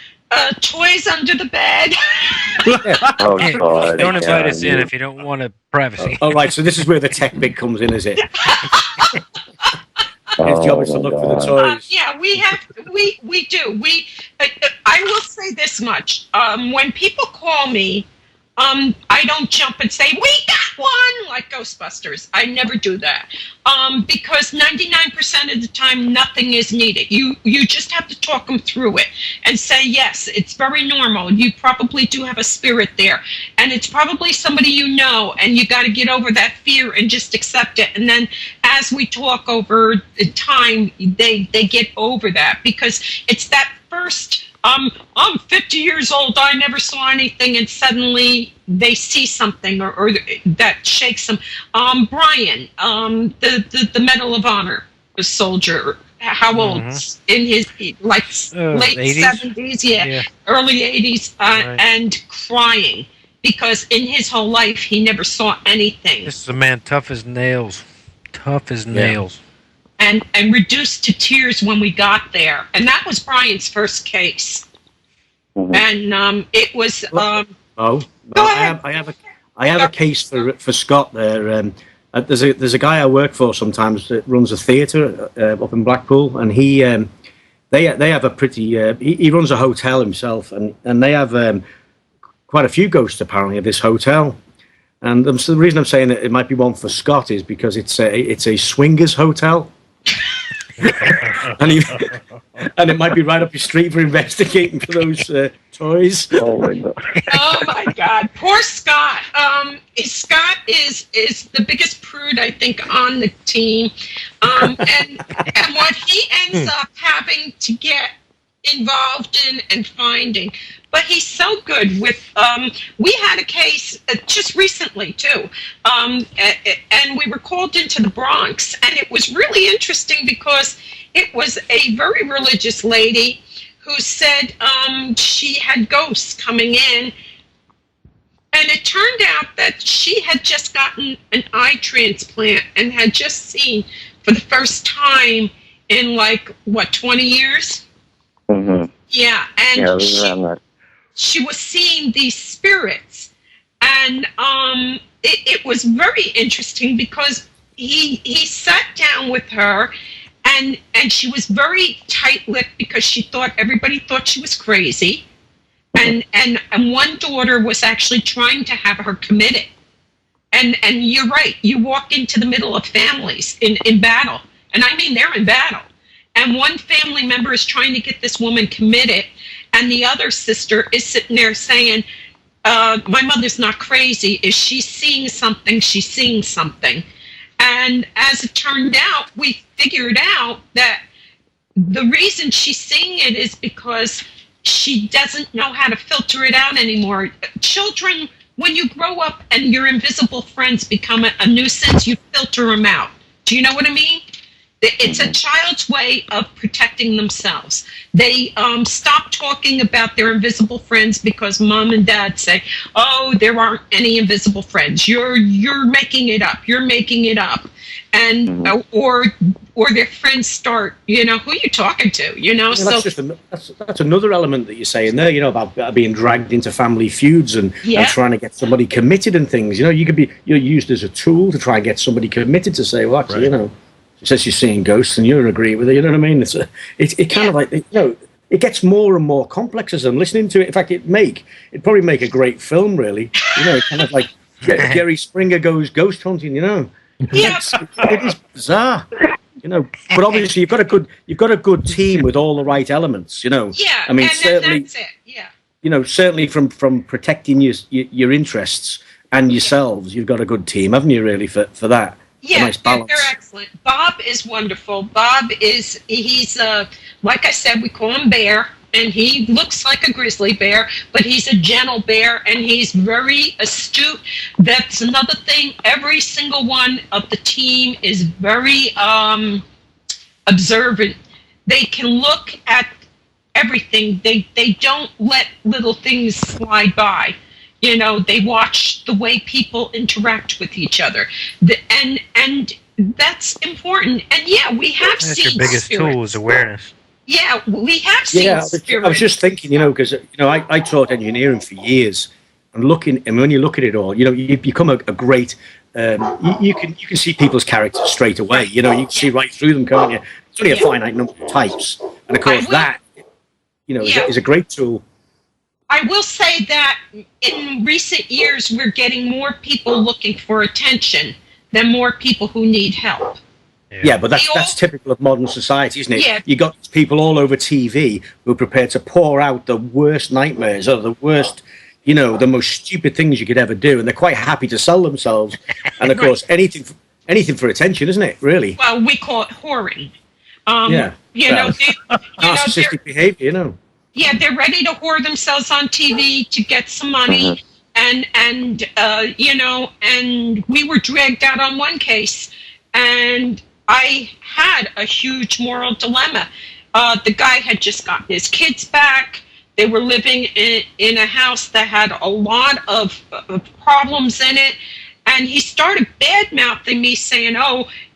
toys under the bed. Oh, God. Don't invite us in if you don't want privacy. All right, so this is where the tech bit comes in, is it? His job is to look for the toys. Yeah, we do. I will say this much. When people call me, I don't jump and say, we got one, like Ghostbusters. I never do that. Because 99% of the time, nothing is needed. You just have to talk them through it and say, yes, it's very normal. You probably do have a spirit there. And it's probably somebody you know, and you got to get over that fear and just accept it. And then as we talk over the time, they get over that, because it's that first, I'm 50 years old, I never saw anything, and suddenly they see something or that shakes them. Brian, the Medal of Honor soldier, how old? In his late 80s? 70s, early 80s, Right. and crying because in his whole life he never saw anything. This is a man tough as nails. Tough as nails. And reduced to tears when we got there. And that was Brian's first case. And it was... I have a case for Scott there. There's a guy I work for sometimes that runs a theatre up in Blackpool, and they have a pretty... he runs a hotel himself, and they have quite a few ghosts, apparently, at this hotel. And the reason I'm saying that it might be one for Scott is because it's a swingers hotel. and it might be right up your street for investigating for those toys. Oh my God. Oh my God, poor Scott. Scott is the biggest prude, I think, on the team, and what he ends up having to get involved in and finding. But he's so good with. We had a case just recently too, and we were called into the Bronx, and it was really interesting because it was a very religious lady who said she had ghosts coming in, and it turned out that she had just gotten an eye transplant and had just seen for the first time in 20 years. Mm-hmm. Yeah, and Yeah, it was around that. she was seeing these spirits, and it was very interesting because he sat down with her, and she was very tight-lipped because everybody thought she was crazy, and one daughter was actually trying to have her committed, and you're right, you walk into the middle of families in battle, and I mean they're in battle. And one family member is trying to get this woman committed, and the other sister is sitting there saying, my mother's not crazy. Is she seeing something? She's seeing something. And as it turned out, we figured out that the reason she's seeing it is because she doesn't know how to filter it out anymore. Children, when you grow up and your invisible friends become a nuisance, you filter them out. Do you know what I mean? It's a child's way of protecting themselves. They stop talking about their invisible friends because mom and dad say, "Oh, there aren't any invisible friends. You're making it up. You're making it up," and or their friends start, who are you talking to? So That's another element that you're saying there. About being dragged into family feuds and trying to get somebody committed and things. You're used as a tool to try and get somebody committed to say, well, actually, She says she's seeing ghosts, and you're agreeing with her. You know what I mean? It kind of like it gets more and more complex as I'm listening to it. In fact, it'd probably make a great film, really. Kind of like Jerry Springer goes ghost hunting. Yeah. It is bizarre. But obviously you've got a good team with all the right elements. Yeah. I mean, and certainly that's it. Yeah. Certainly from protecting your interests and yourselves, you've got a good team, haven't you? Really for that. Yeah, nice balance. They're excellent. Bob is wonderful. He's like I said, we call him Bear, and he looks like a grizzly bear, but he's a gentle bear, and he's very astute. That's another thing. Every single one of the team is very observant. They can look at everything. They don't let little things slide by. They watch the way people interact with each other, and that's important. And we have That's seen your biggest spirits. tool is awareness. Yeah, we have seen spirits. I was just thinking, because I taught engineering for years, and when you look at it all, you become a great. You can see people's characters straight away. You can see right through them, can't you? It's only a finite number of types, and of course that, is a great tool. I will say that in recent years, we're getting more people looking for attention than more people who need help. Yeah, but that's typical of modern society, isn't it? Yeah. You got people all over TV who are prepared to pour out the worst nightmares or the worst, the most stupid things you could ever do, and they're quite happy to sell themselves. And of course, anything for attention, isn't it? Really? Well, we call it whoring. Yeah. Narcissistic behavior, Yeah, they're ready to whore themselves on TV to get some money, and we were dragged out on one case, and I had a huge moral dilemma. The guy had just gotten his kids back. They were living in a house that had a lot of problems in it, and he started bad-mouthing me, saying,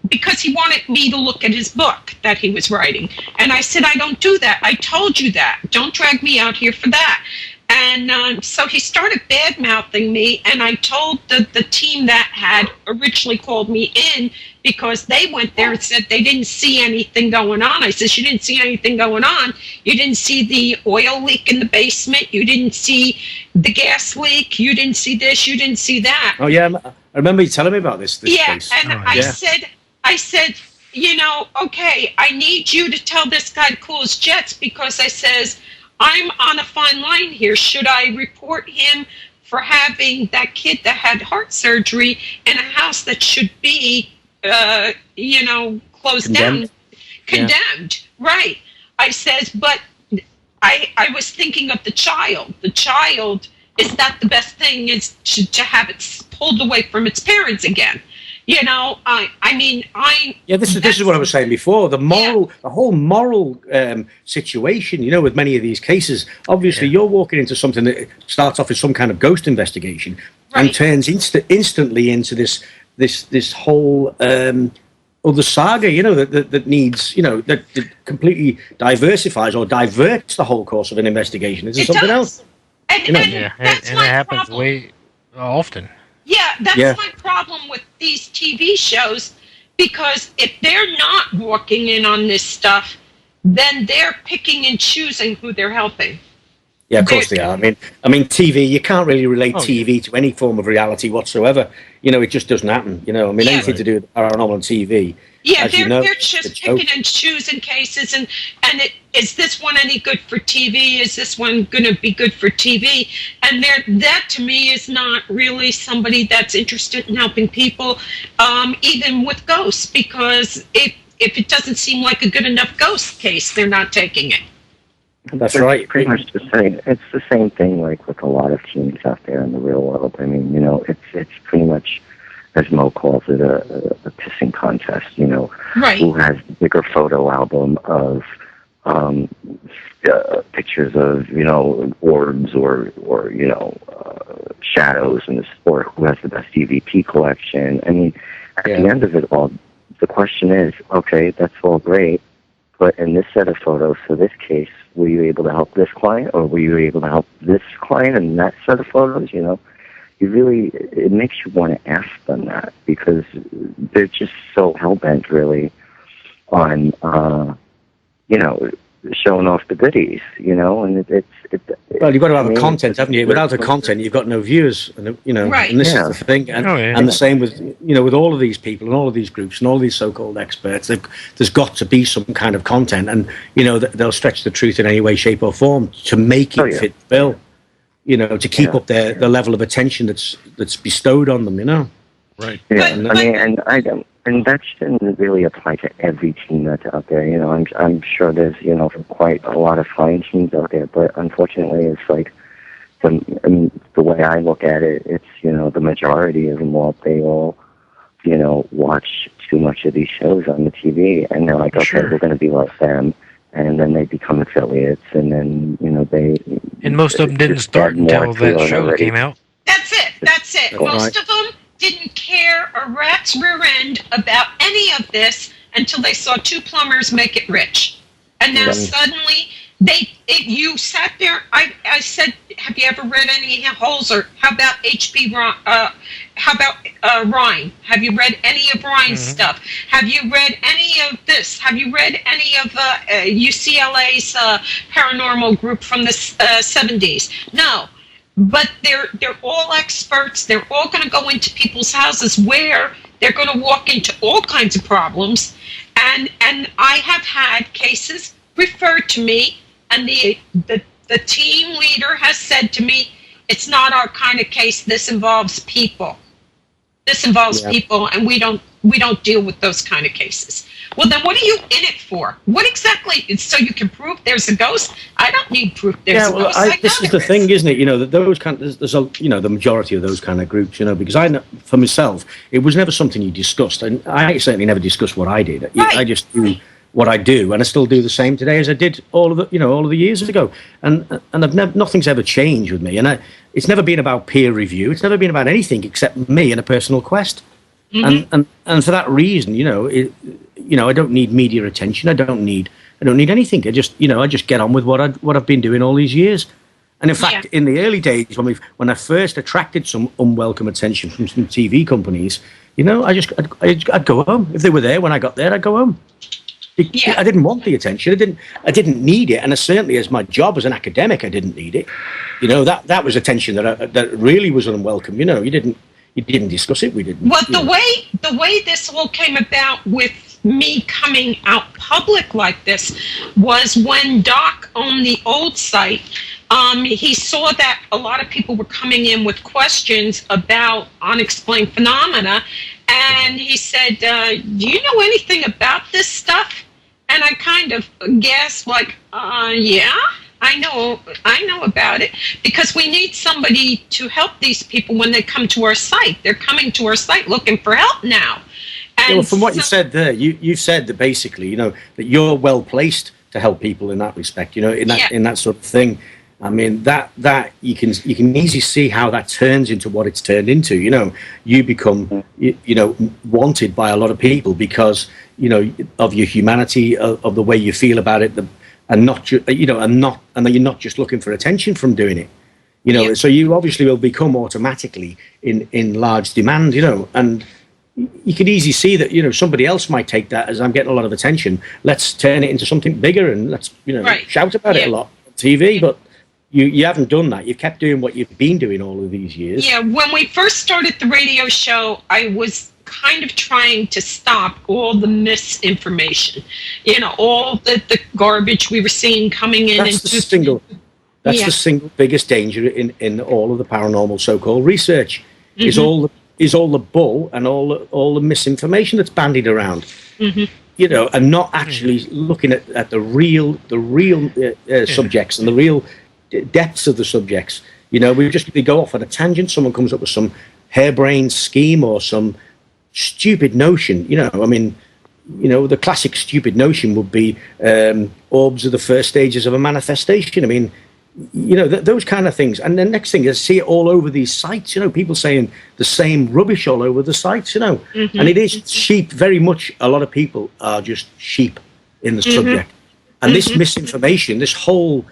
because he wanted me to look at his book that he was writing. And I said, I don't do that. I told you that. Don't drag me out here for that. And so he started bad-mouthing me, and I told the team that had originally called me in, because they went there and said they didn't see anything going on. I said, you didn't see anything going on. You didn't see the oil leak in the basement. You didn't see the gas leak. You didn't see this. You didn't see that. Oh, yeah. I remember you telling me about this case. And I said, okay, I need you to tell this guy to cool his jets, because I says, I'm on a fine line here. Should I report him for having that kid that had heart surgery in a house that should be, closed down? Condemned. Right. I says, but I was thinking of the child. The child, is that the best thing, is to have it pulled away from its parents again? This is what I was saying before. The whole moral situation, with many of these cases. Obviously, you're walking into something that starts off as some kind of ghost investigation and turns instantly into this whole other saga. That needs, that completely diversifies or diverts the whole course of an investigation into something else. And it happens way often. Yeah, that's my problem with these TV shows, because if they're not walking in on this stuff, then they're picking and choosing who they're helping. Yeah, of course they are. I mean, TV, you can't really relate TV to any form of reality whatsoever. It just doesn't happen. Anything to do with paranormal TV. Yeah, they're just picking and choosing cases, and is this one any good for TV? Is this one going to be good for TV? And that to me is not really somebody that's interested in helping people, even with ghosts, because if it doesn't seem like a good enough ghost case, they're not taking it. That's right. It's pretty much the same. It's the same thing, like with a lot of teams out there in the real world. It's pretty much, as Mo calls it, a pissing contest. Right. Who has the bigger photo album of pictures of orbs or shadows, or who has the best EVP collection. At the end of it all, the question is, okay, that's all great, but in this set of photos, for this case, were you able to help this client, or were you able to help this client in that set of photos? It makes you want to ask them that, because they're just so hell-bent, really, on, showing off the goodies, and well, you've got to have a content, haven't you? Without the content, you've got no viewers, and Right. And this is the thing, and the same with with all of these people and all of these groups and all these so-called experts. There's got to be some kind of content, and they'll stretch the truth in any way, shape, or form to make it fit the bill. To keep up the level of attention that's bestowed on them. Right. Yeah, and that shouldn't really apply to every team that's out there. I'm sure there's quite a lot of fine teams out there, but unfortunately, it's like the way I look at it, it's the majority of them they all watch too much of these shows on the TV, and they're like, okay, we're going to be like them. And then they become affiliates, and then And most of them didn't start until that show came out. That's it. Most of them didn't care a rat's rear end about any of this until they saw two plumbers make it rich. And now suddenly You sat there. I said, have you ever read any Holzer? How about Rhine? Have you read any of Rhine's stuff? Have you read any of this? Have you read any of UCLA's paranormal group from the 70s? No. But they're all experts. They're all going to go into people's houses where they're going to walk into all kinds of problems. And I have had cases referred to me, and the team leader has said to me, it's not our kind of case. This involves people. This involves people, and we don't deal with those kind of cases. Well, then what are you in it for? What exactly? So you can prove there's a ghost? I don't need proof there's a ghost. This is the thing, isn't it? That those there's the majority of those kind of groups, because I know for myself, it was never something you discussed, and I certainly never discussed what I did. Right. I just do what I do, and I still do the same today as I did all of the years ago, and nothing's ever changed with me, and it's never been about peer review. It's never been about anything except me and a personal quest, and for that reason, I don't need media attention. I don't need anything. I just get on with what I've been doing all these years. And in fact, in the early days when I first attracted some unwelcome attention from some TV companies, I'd go home. If they were there when I got there, I'd go home. I didn't want the attention. I didn't need it, and certainly as my job as an academic, I didn't need it. That was attention that really was unwelcome. You didn't discuss it. We didn't. Well, the way this all came about with me coming out public like this was when Doc owned the old site. He saw that a lot of people were coming in with questions about unexplained phenomena, and he said, do you know anything about this stuff? And I kind of guessed, yeah, I know about it, because we need somebody to help these people when they come to our site. They're coming to our site looking for help now. And from what you said there, you said that basically, that you're well placed to help people in that respect, in that sort of thing. I mean, that you can easily see how that turns into what it's turned into. You become wanted by a lot of people because of your humanity, of the way you feel about it, and not and that you're not just looking for attention from doing it. So you obviously will become automatically in large demand. And you can easily see that somebody else might take that as, I'm getting a lot of attention, let's turn it into something bigger and let's shout about it a lot on TV. But you haven't done that. You've kept doing what you've been doing all of these years. Yeah, when we first started the radio show, I was kind of trying to stop all the misinformation, all the garbage we were seeing coming in. That's the single biggest danger in all of the paranormal so-called research is all the bull and all the misinformation that's bandied around. And not actually looking at the real subjects and the real depths of the subjects. We go off on a tangent. Someone comes up with some harebrained scheme or some stupid notion. The classic stupid notion would be orbs are the first stages of a manifestation. I mean, those kind of things. And the next thing is, see it all over these sites. People saying the same rubbish all over the sites. And it is sheep. Very much, a lot of people are just sheep in the subject. And this misinformation, this whole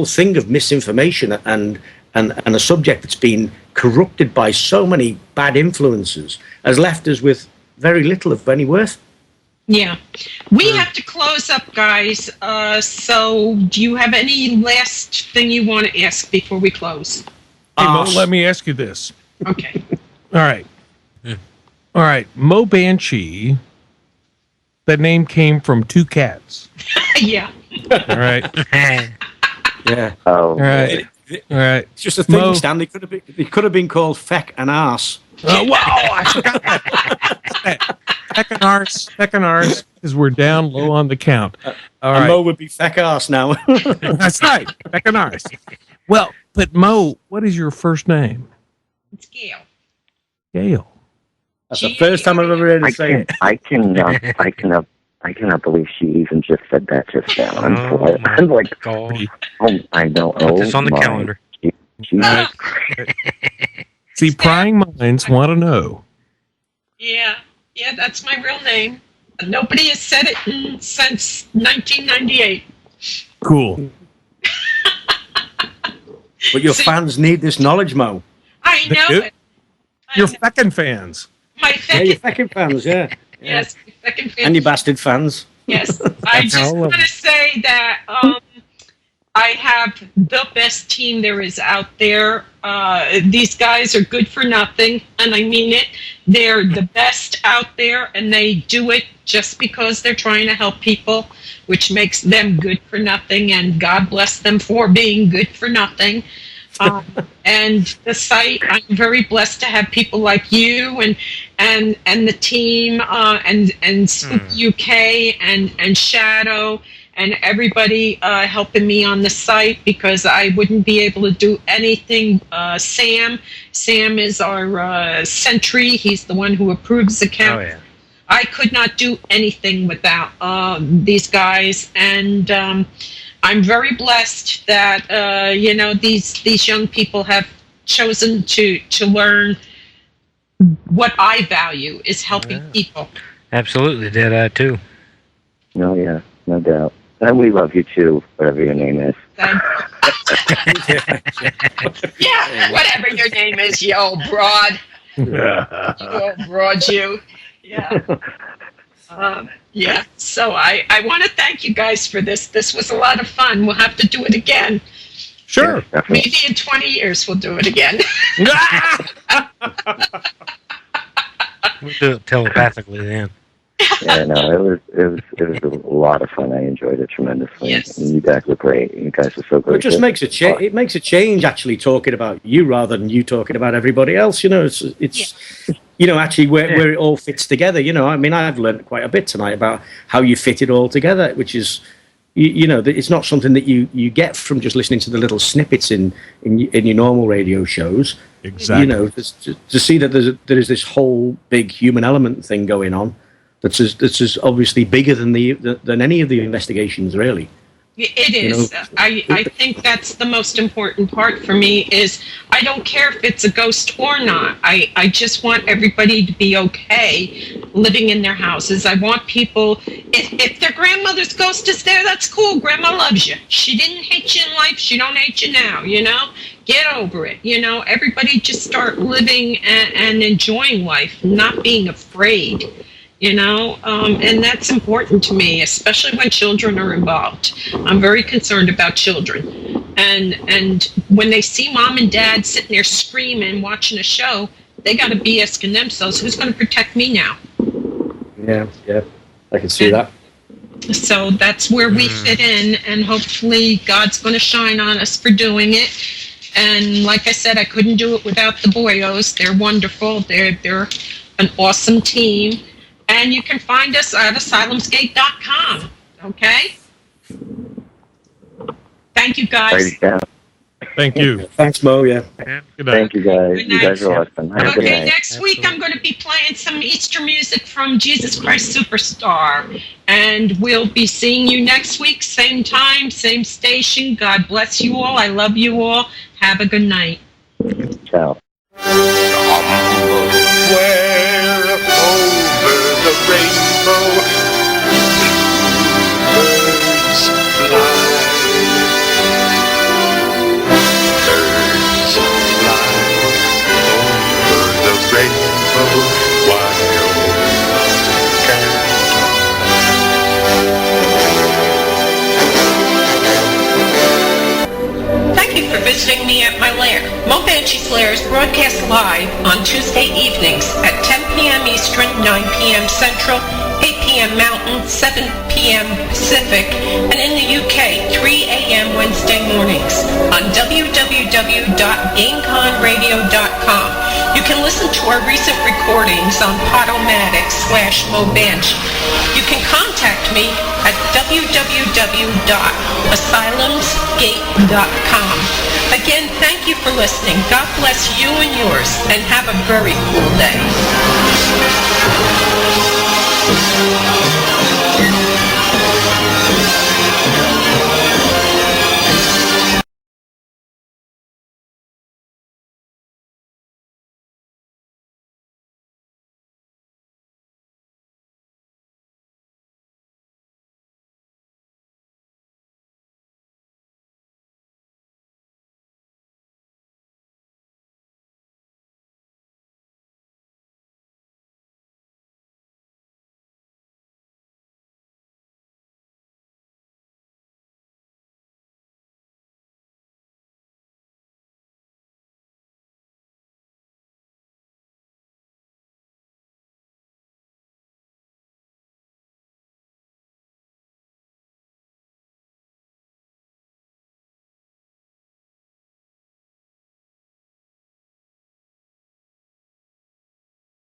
thing of misinformation and a subject that's been corrupted by so many bad influences has left us with very little of any worth. Yeah. We have to close up, guys. So do you have any last thing you want to ask before we close? Hey, Mo, let me ask you this. Okay. All right. All right. Moebanshee, that name came from two cats. Yeah. All right. Yeah. Oh, All right. All right. It's just a thing, Stan. They could have been called Feck and Arse. Wow, I forgot that. Feck and arse, because we're down low on the count. All right. Mo would be Feck Arse now. That's right. Feck and arse. Well, but Mo, what is your first name? It's Gail. Gail. That's the first time I've ever heard her say it. I cannot believe she even just said that just now. I'm like, God. I know. Put this on the calendar. See, prying minds want to know. Yeah, that's my real name. Nobody has said it since 1998. Cool. But your fans need this knowledge, Mo. I know do. it. You're feckin' fans. My Yeah, your feckin', fucking fans, yeah. yes, my feckin' fans. And your bastard fans. Yes, I That's just all of want them. to say that I have the best team there is out there. These guys are good for nothing, and I mean it. They're the best out there, and they do it just because they're trying to help people, which makes them good for nothing, and God bless them for being good for nothing. And the site, I'm very blessed to have people like you and the team and Spook UK and Shadow and everybody helping me on the site, because I wouldn't be able to do anything. Sam is our sentry. He's the one who approves the count. Oh, yeah. I could not do anything without these guys, and I'm very blessed that these young people have chosen to learn what I value is helping people. Absolutely, did I too. No, yeah, no doubt. And we love you too, whatever your name is. Thank you. Yeah, whatever your name is, you old broad. You old broad, you. Yeah. Yeah. So I want to thank you guys for this. This was a lot of fun. We'll have to do it again. Sure. Definitely. Maybe in 20 years we'll do it again. We'll do it telepathically then. Yeah, no, it was a lot of fun. I enjoyed it tremendously. Yes. And you guys were great. You guys were so great. It just makes a change. It makes a change actually talking about you rather than you talking about everybody else. It's actually where it all fits together. I mean, I've learned quite a bit tonight about how you fit it all together, which is, it's not something that you get from just listening to the little snippets in your normal radio shows. Exactly. To see that there is this whole big human element thing going on. That's as obviously bigger than any of the investigations, really. It is. I think that's the most important part for me is I don't care if it's a ghost or not. I just want everybody to be okay living in their houses. I want people, if their grandmother's ghost is there, that's cool. Grandma loves you. She didn't hate you in life. She don't hate you now, Get over it. Everybody just start living and enjoying life, not being afraid. And that's important to me, especially when children are involved. I'm very concerned about children. And when they see mom and dad sitting there screaming, watching a show, they got to be asking themselves, who's going to protect me now? Yeah, I can see that. So that's where we fit in, and hopefully God's going to shine on us for doing it. And like I said, I couldn't do it without the boyos. They're wonderful. They're an awesome team. And you can find us at asylumsgate.com. Okay? Thank you, guys. Write it down. Thank you. Thanks, Mo. Yeah. Good night. Thank you, guys. Good You guys night. are awesome. Have a good Okay, night. next week I'm going to be playing some Easter music from Jesus Christ Superstar. And we'll be seeing you next week, same time, same station. God bless you all. I love you all. Have a good night. Ciao. Somewhere over the rainbow, birds fly. Birds fly over the rainbow, while can Thank you for visiting me at my lair. Moebanshee's Lair is broadcast live on Tuesday evenings at 10 p.m. Eastern, 9 p.m. Central, 8 p.m. Mountain, 7 p.m. Pacific, and in the UK, 3 a.m. Wednesday mornings on www.gameconradio.com. You can listen to our recent recordings on Podomatic/Moebanshee. You can contact me at www.asylumsgate.com. Again, thank you for listening. God bless you and yours, and have a very cool day.